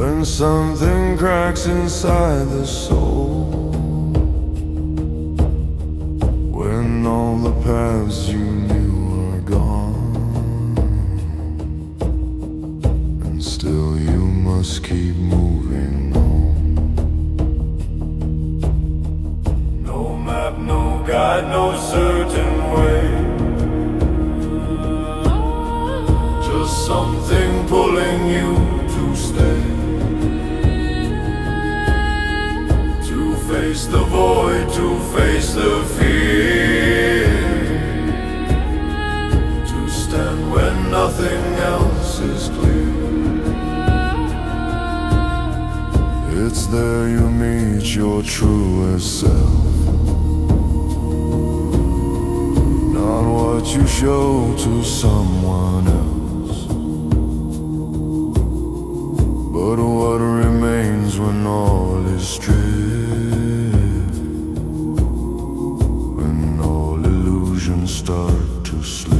[SPEAKER 2] when something cracks inside the soul, when all the paths you knew are gone, and still you must keep moving on. No map, no guide, no certain way, just something pulling you to stay. Face the void, to face the fear, to stand when nothing else is clear. It's there you meet your truest self, not what you show to someone else, but what remains when all is stripped. Start to slip,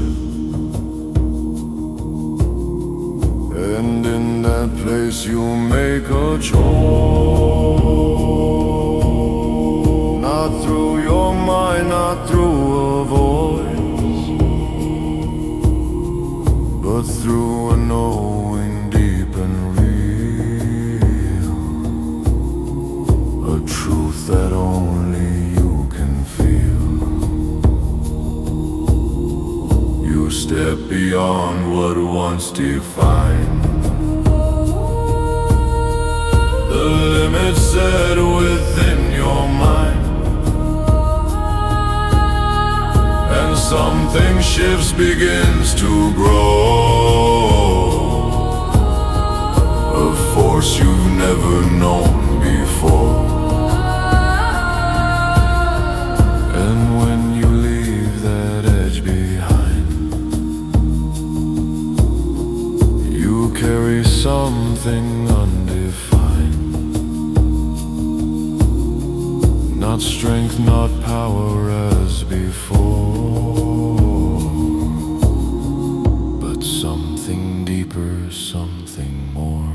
[SPEAKER 2] and in that place you'll make a choice, not through your mind, not through a voice, but through a knowing deep and real, a truth that only you can feel.
[SPEAKER 1] step beyond what once defined. The limits set within your mind, and something shifts, begins to grow. A force you've never known before. And when you leave that edge behind, you carry something undefined. Not strength, not power as before, but something deeper, something more.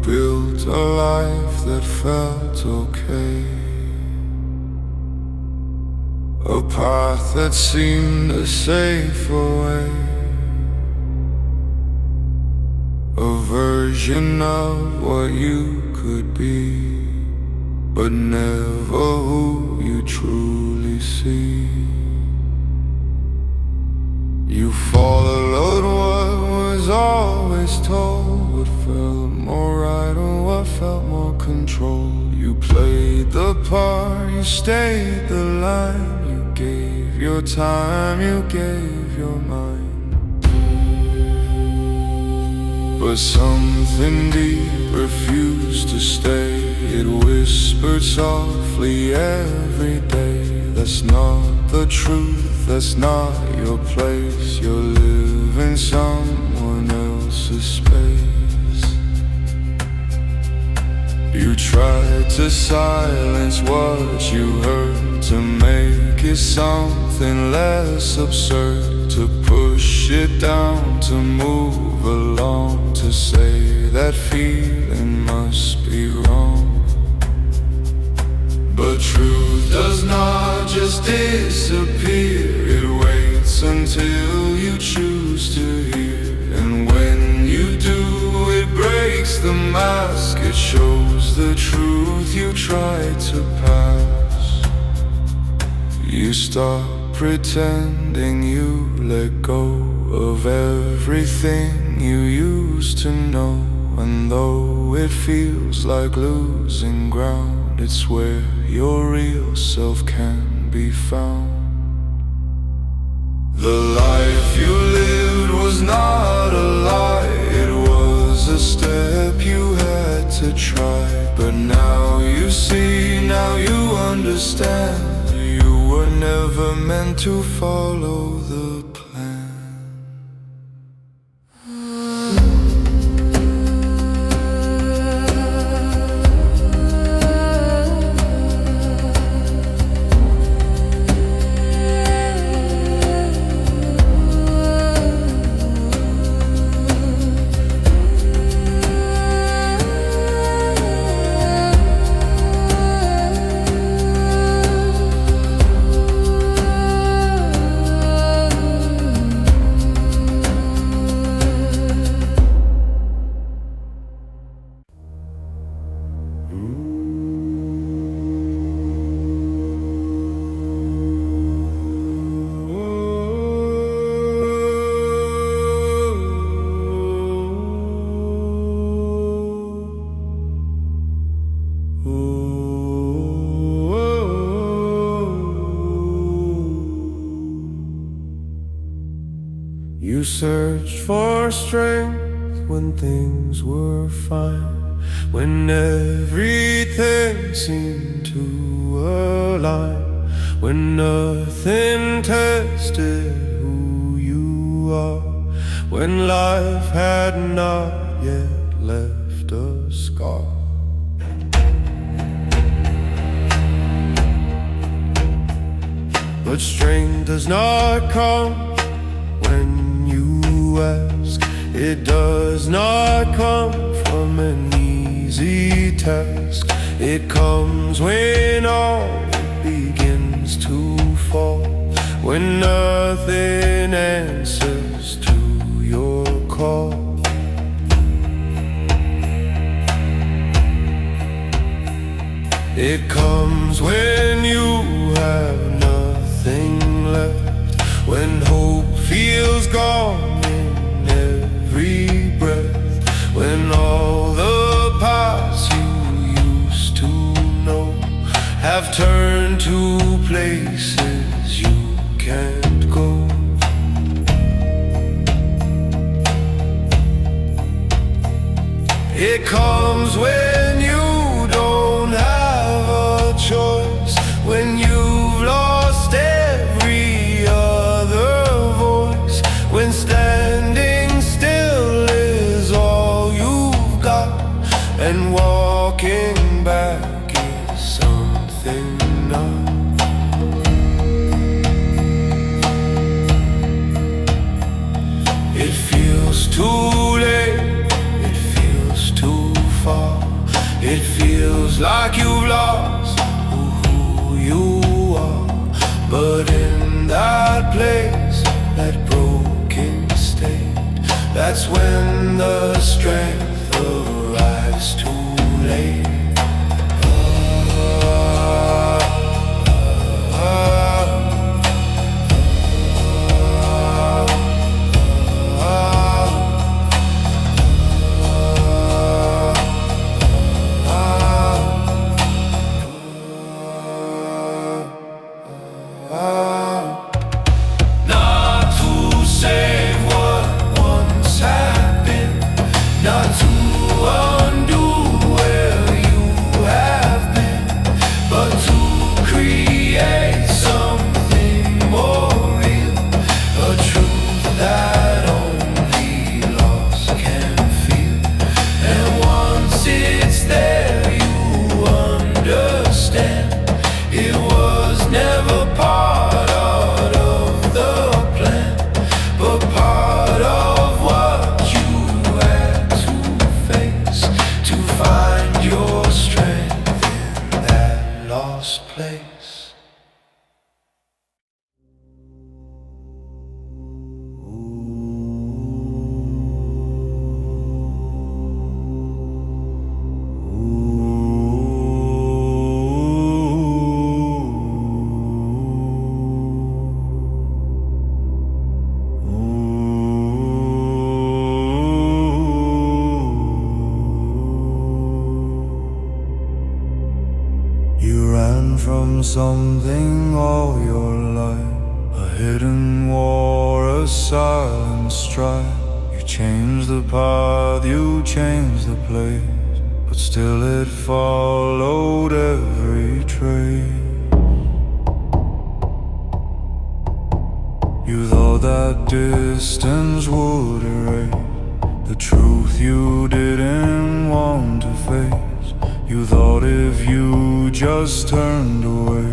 [SPEAKER 1] Built a life that felt okay, a path that seemed a safer way, a version of what you could be, but never who you truly see. You followed what was always told, what felt more right or what felt more controlled. You played the part, you stayed the line, you gave your time, you gave your mind. But something deep refused to stay. It whispered softly every day, that's not the truth, that's not your place. You're living someone else's space. You tried to silence what you heard, to make it something less absurd, to push it down, to move along, to say that feeling must be wrong. But truth does not just disappear, it waits until you choose to hear. And when you do, it breaks the mask, it shows the truth you tried to pass. You stop pretending, you let go of everything you used to know. And though it feels like losing ground, it's where your real self can be found. The life you lived was not a lie, it was a step you had to try. But now you see, now you understand, you were never meant to follow the plan.
[SPEAKER 2] You searched for strength when things were fine, when everything seemed to align, when nothing tested who you are, when life had not yet left a scar. But strength does not come when you ask. It does not come from an easy task. It comes when all begins to fall, when nothing answers to your call. It comes when you have nothing left, when hope feels gone in every breath, when all the paths you used to know have turned to places you can't go. It comes when you don't have a choice, when you've lost every other voice, when standing still is all you've got, and walking back is something not. It feels too late, it feels too far, it feels like you've lost who you are. But in that place, that broken state, that's when the strength arrives too late.
[SPEAKER 1] Not to save what once had been, not to undo where you have been, but to create something more real, a truth that only loss can feel. And once it's there, you understand it was never part of the plan, but part of what you had to face to find your strength in that lost place.
[SPEAKER 2] You ran from something all your life, a hidden war, a silent strife. You changed the path, you changed the place, but still it followed every trace. You thought that distance would erase the truth you didn't want to face. You thought if you just turned away,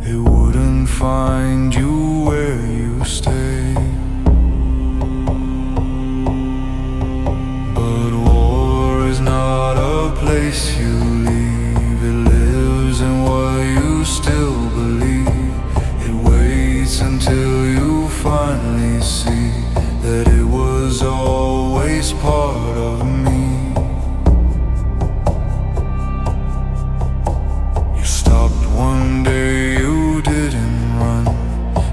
[SPEAKER 2] it wouldn't find you where you stay. But war is not a place you leave, it lives in what you still believe. It waits until you finally see that it was always part of me. One day you didn't run,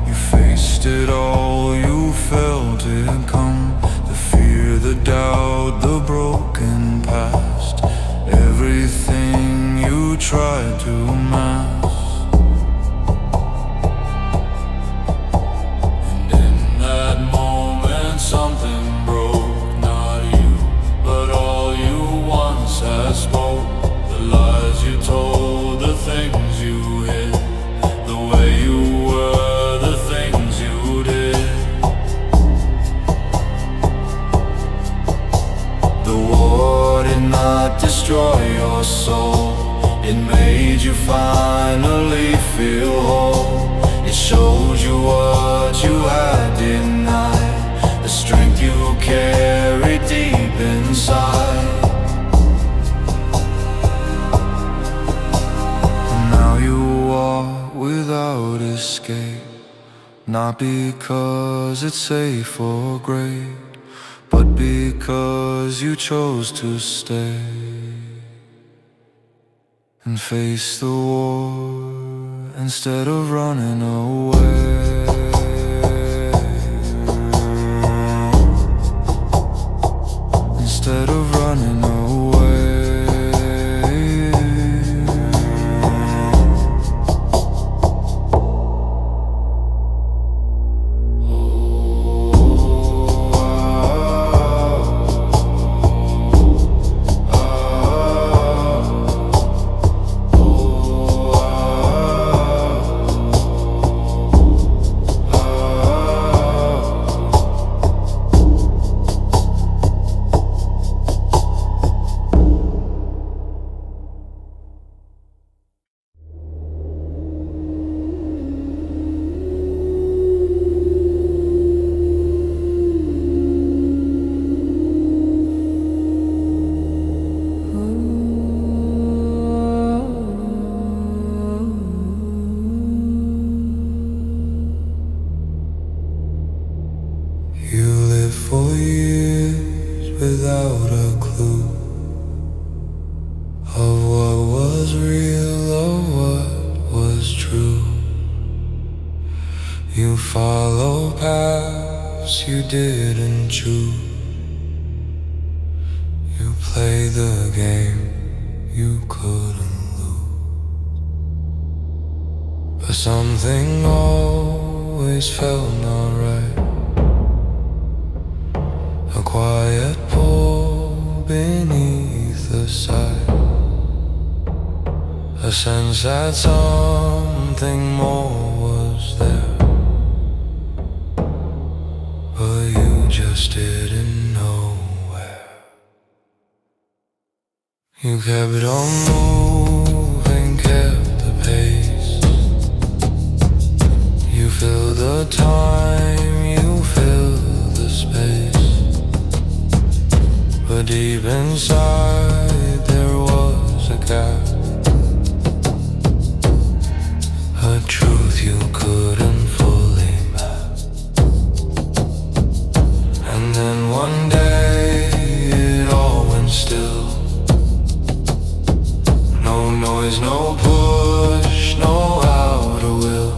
[SPEAKER 2] you faced it all, you felt it come. The fear, the doubt, the broken past, everything you tried to mask. And in that moment Not because it's safe or great, but because you chose to stay and face the war instead of running away. Instead of running away. For years without a clue of what was real, of what was true. You follow paths you didn't choose. You play the game you couldn't lose. But something always felt not right. A quiet pull beneath the sight, a sense that something more was there, but you just didn't know where. You kept on moving, kept the pace. You filled the time, you filled the space. But deep inside there was a gap, a truth you couldn't fully map. And then one day it all went still. No noise, no push, no outer will.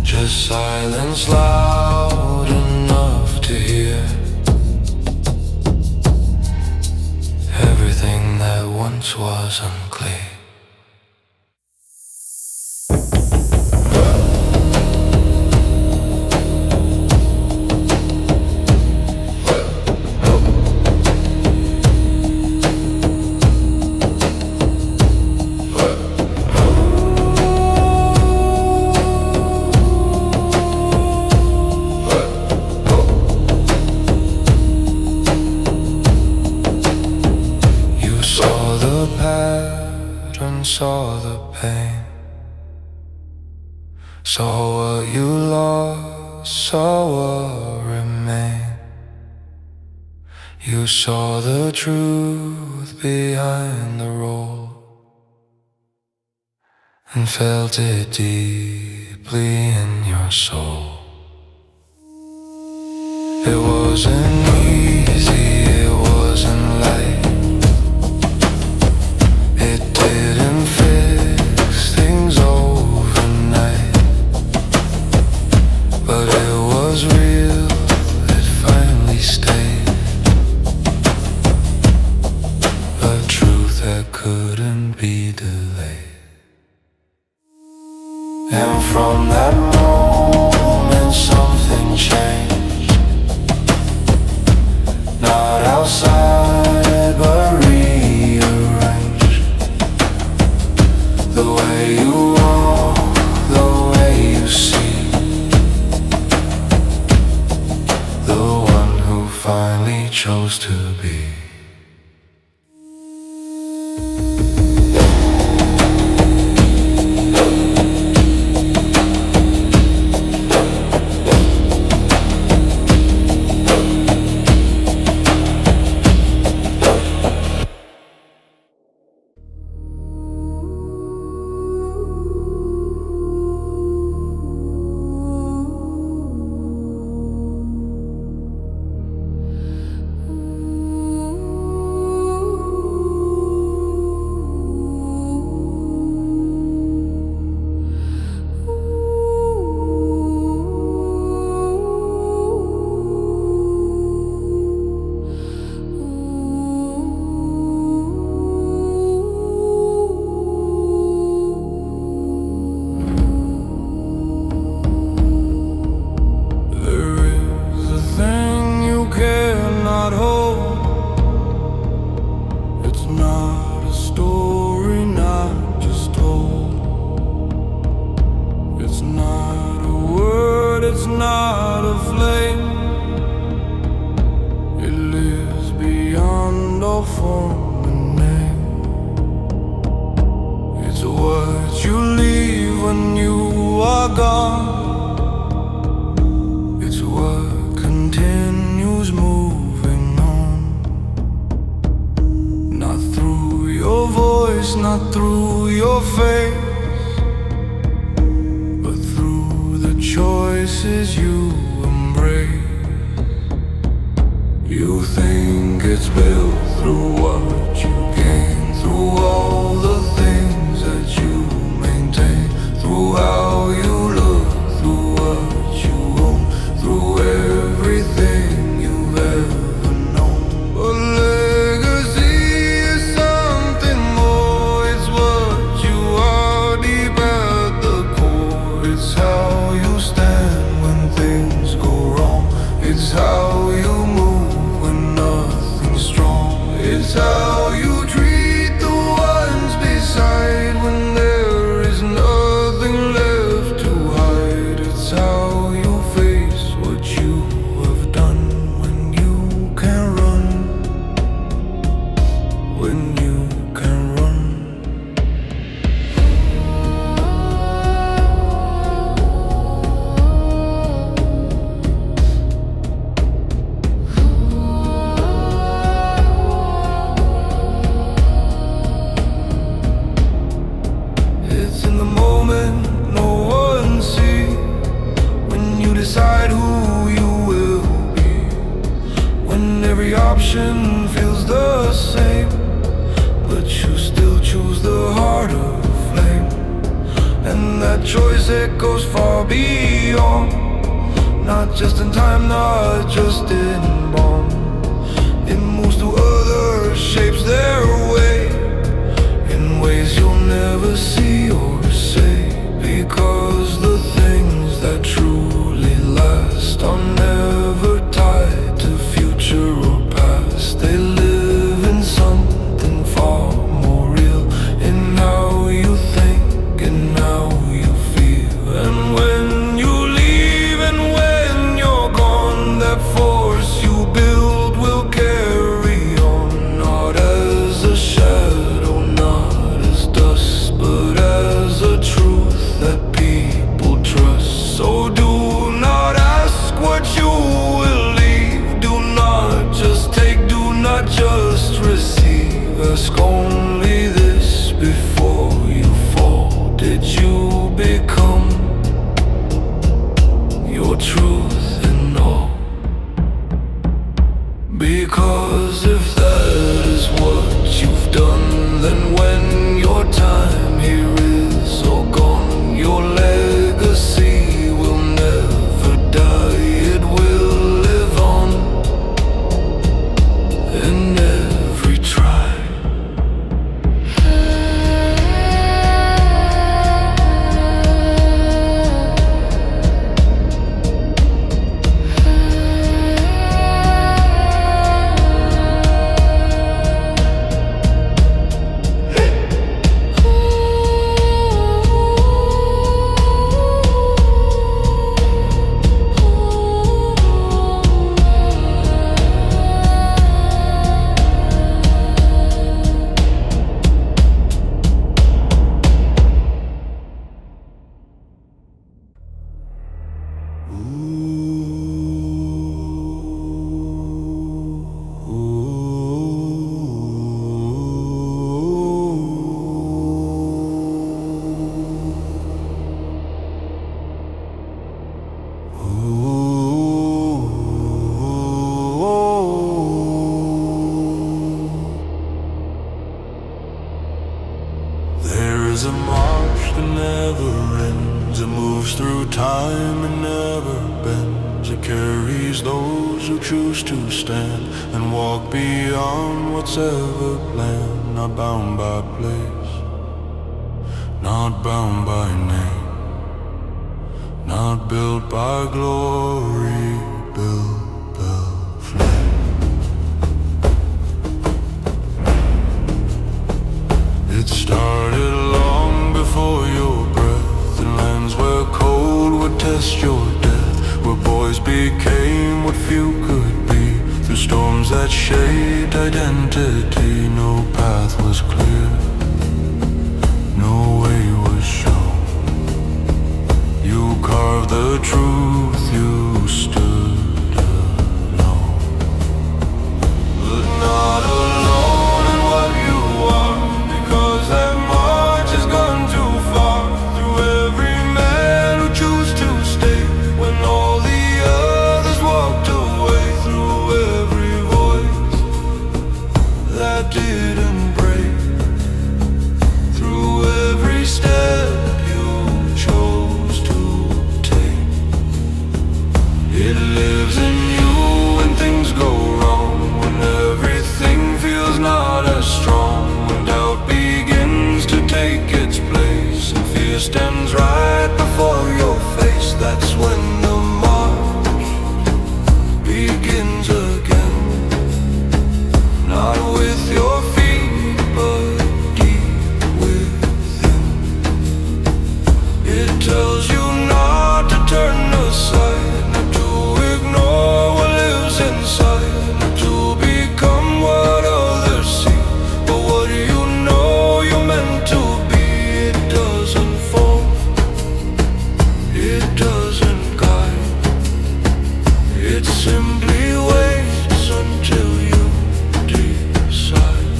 [SPEAKER 2] Just silence loud enough to hear everything that once was unclear. Saw the pain, saw what you lost, saw what remained. You saw the truth behind the role and felt it deeply in your soul. It wasn't easy, it wasn't light. It didn't fix things overnight, but it was real, it finally stayed. A truth that couldn't be delayed. And from that moment something changed. Not outside but rearranged. The way you walk, the way you see. The one who finally chose to be. it's not a flame. It lives beyond all form and name. It's what you leave when you are gone. It's what continues moving on. Not through your voice, not through your face, but through the choices you embrace. You think it's built through what you gain, through all the things that you maintain, through how you look, through what you own, through everything you've ever known. But legacy is something more. It's what you are deep at the core. It's how you stand when things go wrong. It's how you move when nothing's strong. It's how you treat the ones beside when there is nothing left to hide. It's how you face what you have done when you can run, when you can run. It's in the moment no one sees, when you decide who you will be, when every option feels the same, but you still choose the harder flame. And that choice, it goes far beyond, not just in time, not just in bond. It moves through other shapes their way, in ways you'll never see or say, because the things that truly last are never tied to future or past. They live in something far more real, in how you think and how you feel. And when you leave and when you're gone, that force you build will carry on, not as a shadow, not as dust, but as a truth that people trust. So do not ask what you will leave. Do not just take, do not just receive. Ask only this before you fall: did you become your truth and all? Because if that is what you've done, then when your time here is all gone, your legacy will never die. It will live on in every tribe. There is a march that never ends. It moves through time and never bends. It carries those who choose to stand and walk beyond what's ever planned. Not bound by place, not bound by name, not built by glory, built by flame. It started long before your breath, in lands where cold would test your depth. where boys became what few could be. Through storms that shaped identity, no path was clear, no way was shown. You carved the truth, you stood alone, but not alone in what you are, because that march has gone too far. Through every man who chose to stay when all the others walked away, through every voice that didn't break, through every step you chose to take. It lives in you when things go wrong, when everything feels not as strong, when doubt begins to take its place and fear stands right before your face. That's when the march begins again, not with your feet but deep within. It tells you not to turn aside, not to ignore what lives inside, not to become what others see, but what you know you're meant to be. It doesn't fall, it doesn't guide, it simply waits until you decide.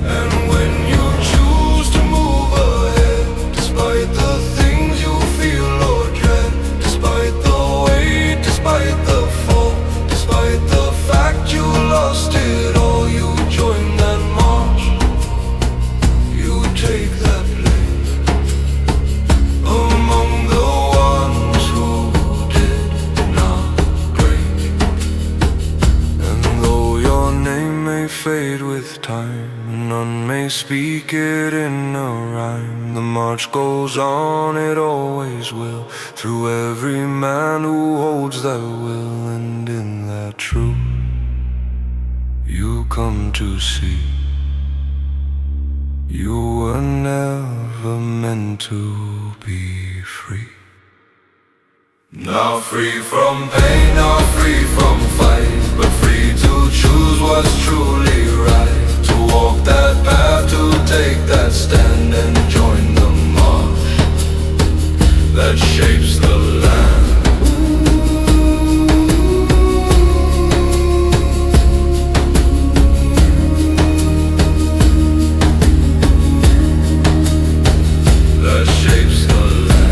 [SPEAKER 2] And when you choose to move ahead, despite the things you feel or dread, despite the weight, despite the fall, despite the fact you lost it all, you join that march, you take that place among the ones who did not break. And though your name may fade with time, and none may speak it in a rhyme, the march goes on, it always will, through every man who holds that will. And in that truth you come to see, you were never meant to be free. Not free from pain, not free from fight, but free to choose what's truly right, to walk that path, to take that stand and join the march that shapes the land. That shapes the land.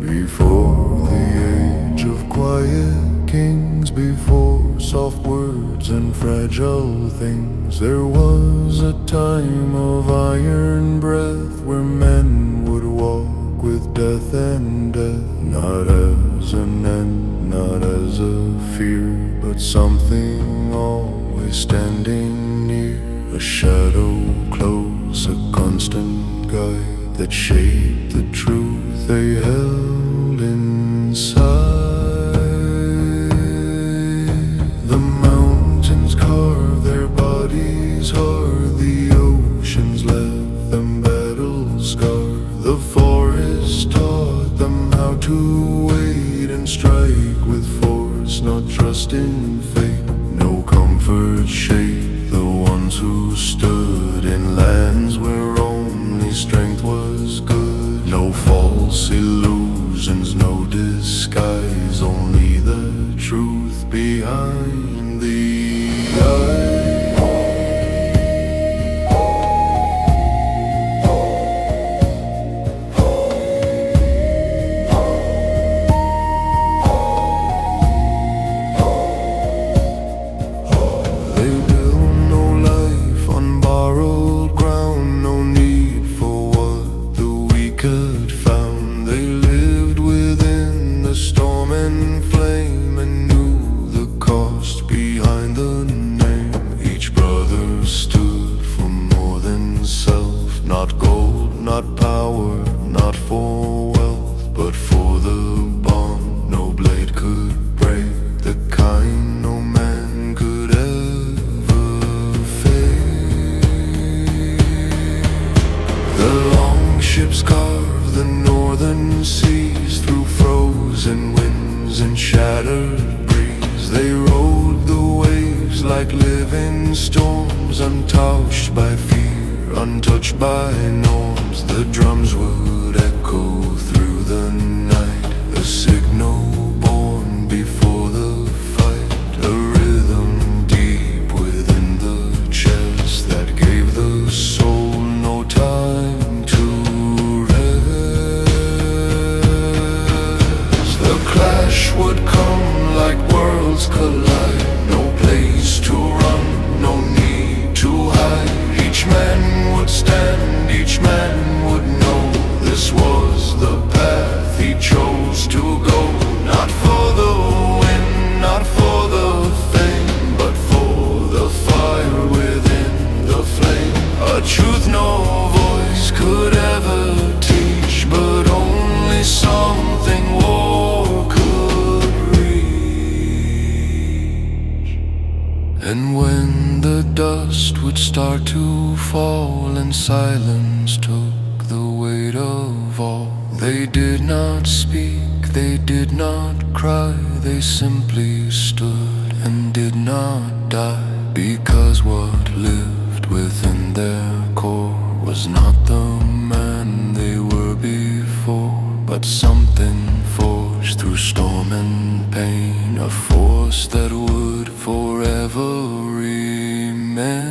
[SPEAKER 2] Before the age of quiet kings, before soft words and fragile things, there was a time of iron breath, where men would walk with death and death, not as an end, not as a fear, but something always standing near, a shadow close, a constant guide that shaped the truth they held inside. The mountains carved their bodies hard, the oceans left them battle scarred, the forest taught them how to wait and strike with force, not trust in fate. No comfort shaped the ones who stood in lands where only strength was good. No false illusions, no disguise, only the truth behind the eye. The longships carve the northern seas through frozen winds and shattered breeze. They rode the waves like living storms, untouched by fear, untouched by norms. The drums would echo through the night, a signal born before the fight, a rhythm deep within the chest that gave the soul no time to rest. The clash would come like worlds collide, no place to run, no need to hide. Each man would stand, each man would know this was the path he chose to go. Not for the win, not for the fame, but for the fire within the flame. A truth no voice could ever teach, but only something war could reach. And when the dust would start to fall and silence took the weight of all, they did not speak, they did not cry, they simply stood and did not die. Because what lived within their core was not the man they were before, but something forged through storm and pain, a force that would forever remain.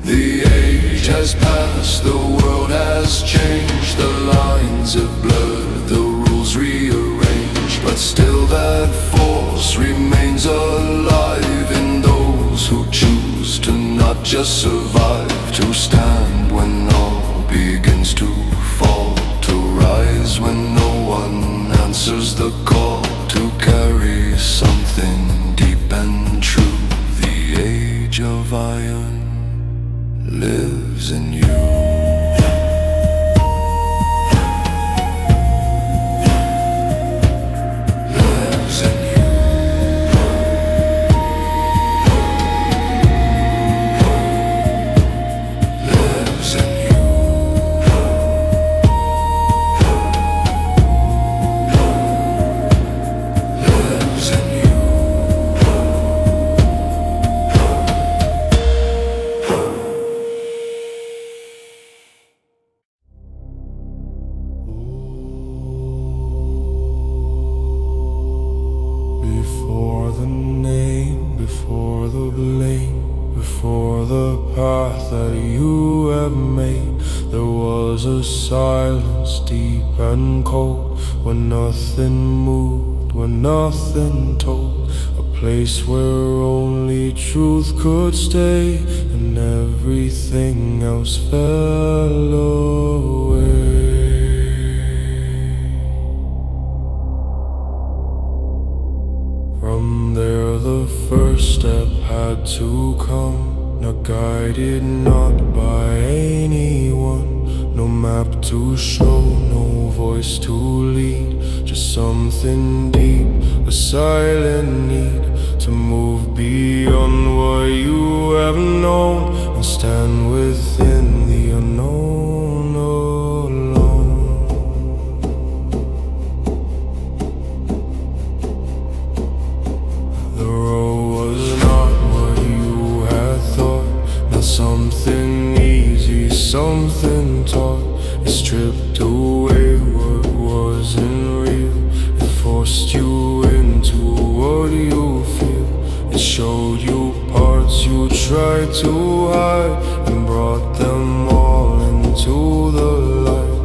[SPEAKER 2] The age has passed, the world has changed, the lines have blurred, the rules rearranged, but still that force remains alive in those who choose to not just survive, to stand when all begins to fall, to rise when no one answers the call, to carry something deep and true. The age of iron lives in you. Lives in you. Lives in you. Lives in you. Before the name, before the blame, before the path that you have made, there was a silence deep and cold, where nothing moved, where nothing told, a place where only truth could stay, and everything else fell away. From there the first step had to come, not guided not by anyone, no map to show, no voice to lead, just something deep, a silent need to move beyond what you have known and stand within the unknown alone. The road was not what you had thought, not something easy, something taught. It stripped away what wasn't real, it forced you into what you feel. It showed you parts you tried to hide and brought them all into the light.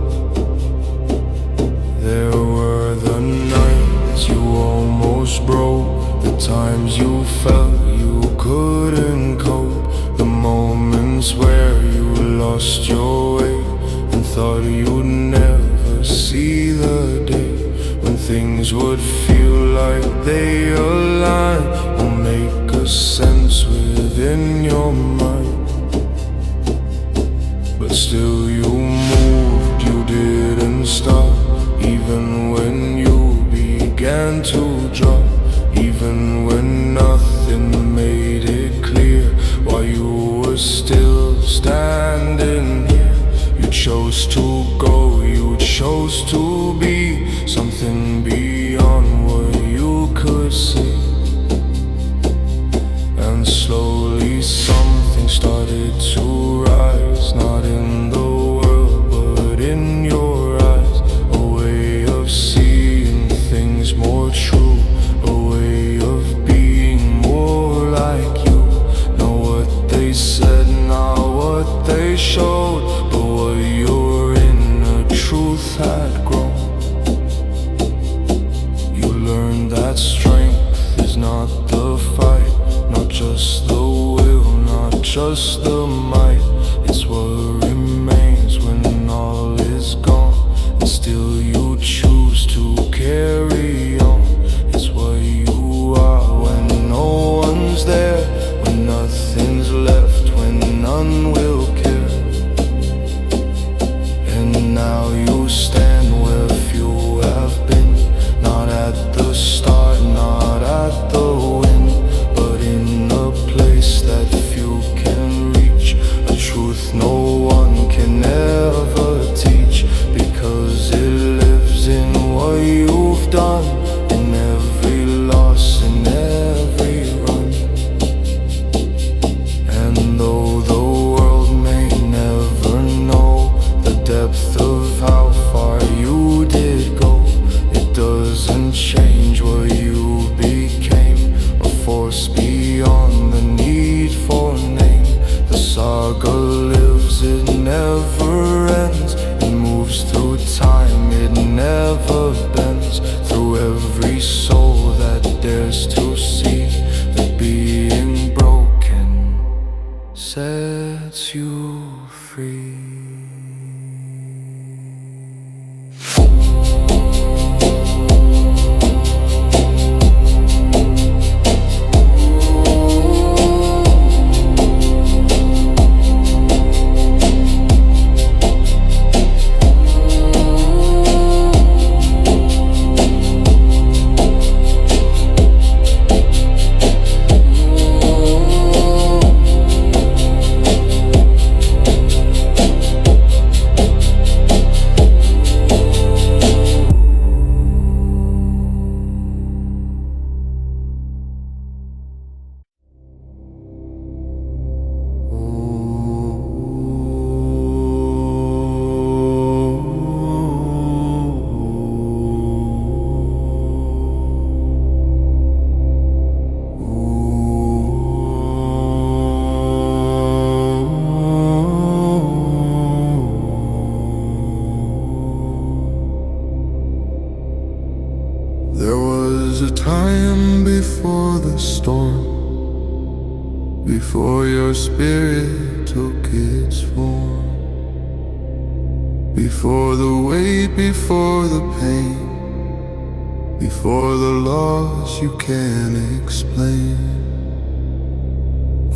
[SPEAKER 2] There were the nights you almost broke, the times you felt you couldn't cope, the moments where you lost your way and thought you'd never see the day, when things would feel like they align, or make a sense within your mind. But still you moved, you didn't stop, even when you began to drop, even when nothing made it clear why you were still standing. chose to go, you chose to be something beyond what you could see. And slowly something started to rise, not in the world but in your eyes. A way of seeing things more true, a way of being more like you. Not what they said, not what they showed, but what your inner truth had grown. You learned that strength is not the fight, not just the will, not just the might. It's what remains when all is gone, and still you choose to carry on. It's what you are when no one's there, when nothing's left, when none will care. And now you stand where few have been, not at the start, not at the end, but in a place that few can reach, a truth no one can ever teach, because it lives in what you've done, in every loss, in every run. And though the world may never know the depth of how far you did go, it doesn't change what you became, a force beyond the need for name. The saga lives, it never ends, it moves through time, it never bends. Through every soul that dares to see that being broken sets you free. There was a time before the storm, before your spirit took its form, before the weight, before the pain, before the loss you can't explain.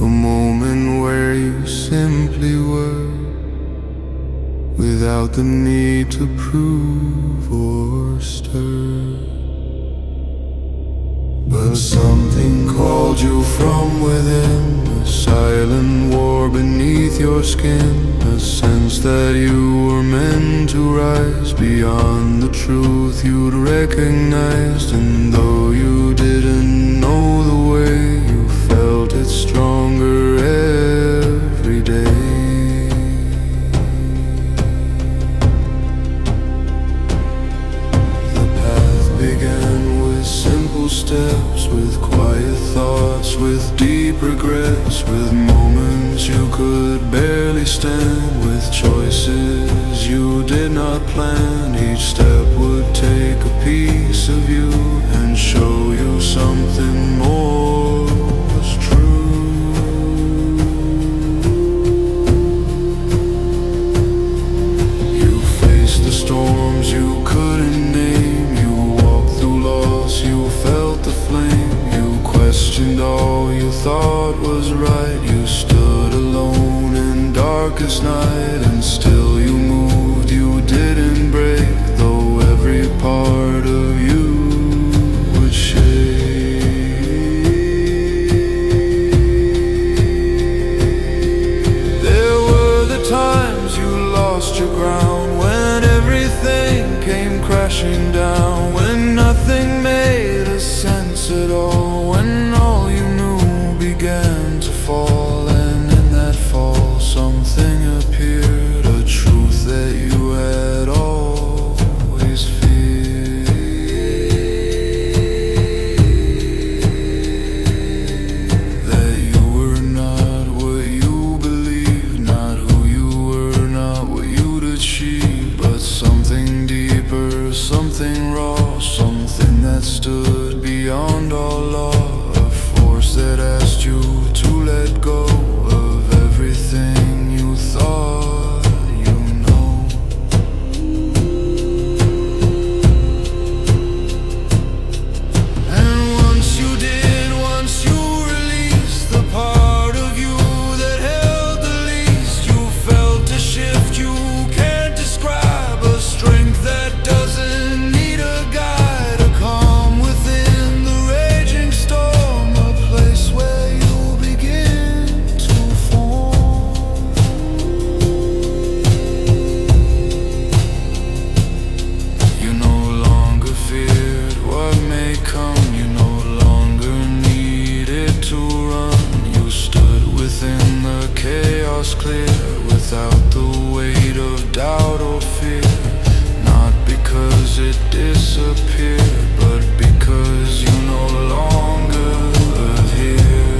[SPEAKER 2] A moment where you simply were, without the need to prove or stir. But something called you from within, a silent war beneath your skin, a sense that you were meant to rise beyond the truth you'd recognized. And though you didn't know the way, you felt it stronger every day. The path began with simple steps, with quiet thoughts, with deep regrets, with moments you could barely stand, with choices you did not plan. Each step would take a piece of you and show you something more was true. You faced the storms you couldn't name, you walked through loss, you felt the flame, you questioned all you thought was right. You stood alone in darkest night, and still you moved, you didn't break, though every part of you would shake. There were the times you lost your ground, crashing down, when nothing made a sense at all, when all you knew began to fall, and in that fall something appeared, a truth that you had always feared. That you were not what you believed, not who you were, not what you'd achieved, but something deeper, something raw, something that stood beyond all law, a force that asked you to let go of everything you thought you know. And once you did, once you released the part of you that held the least, you felt a shift you can't describe, a strength that doesn't need a guide, a calm within the raging storm, a place where you begin to form. You no longer feared what may come, you no longer needed to run, you stood within the chaos clear, without the weight of doubt or fear, not because it disappeared, but because you no longer live here.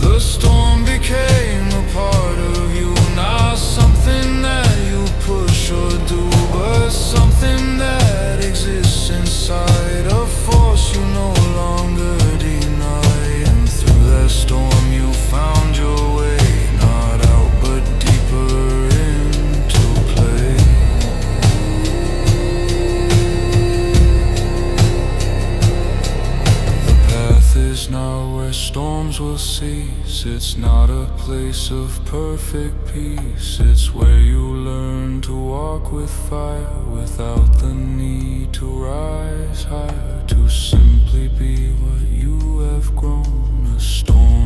[SPEAKER 2] The storm became a part of you, not something that you push or do, but something that exists inside, a force you no longer deny. And through that storm you found your way, not out but deeper into play. The path is not where storms will cease, it's not a place of perfect peace, it's where you learn to walk with fire, without the need to rise higher, to simply be what you have grown, a storm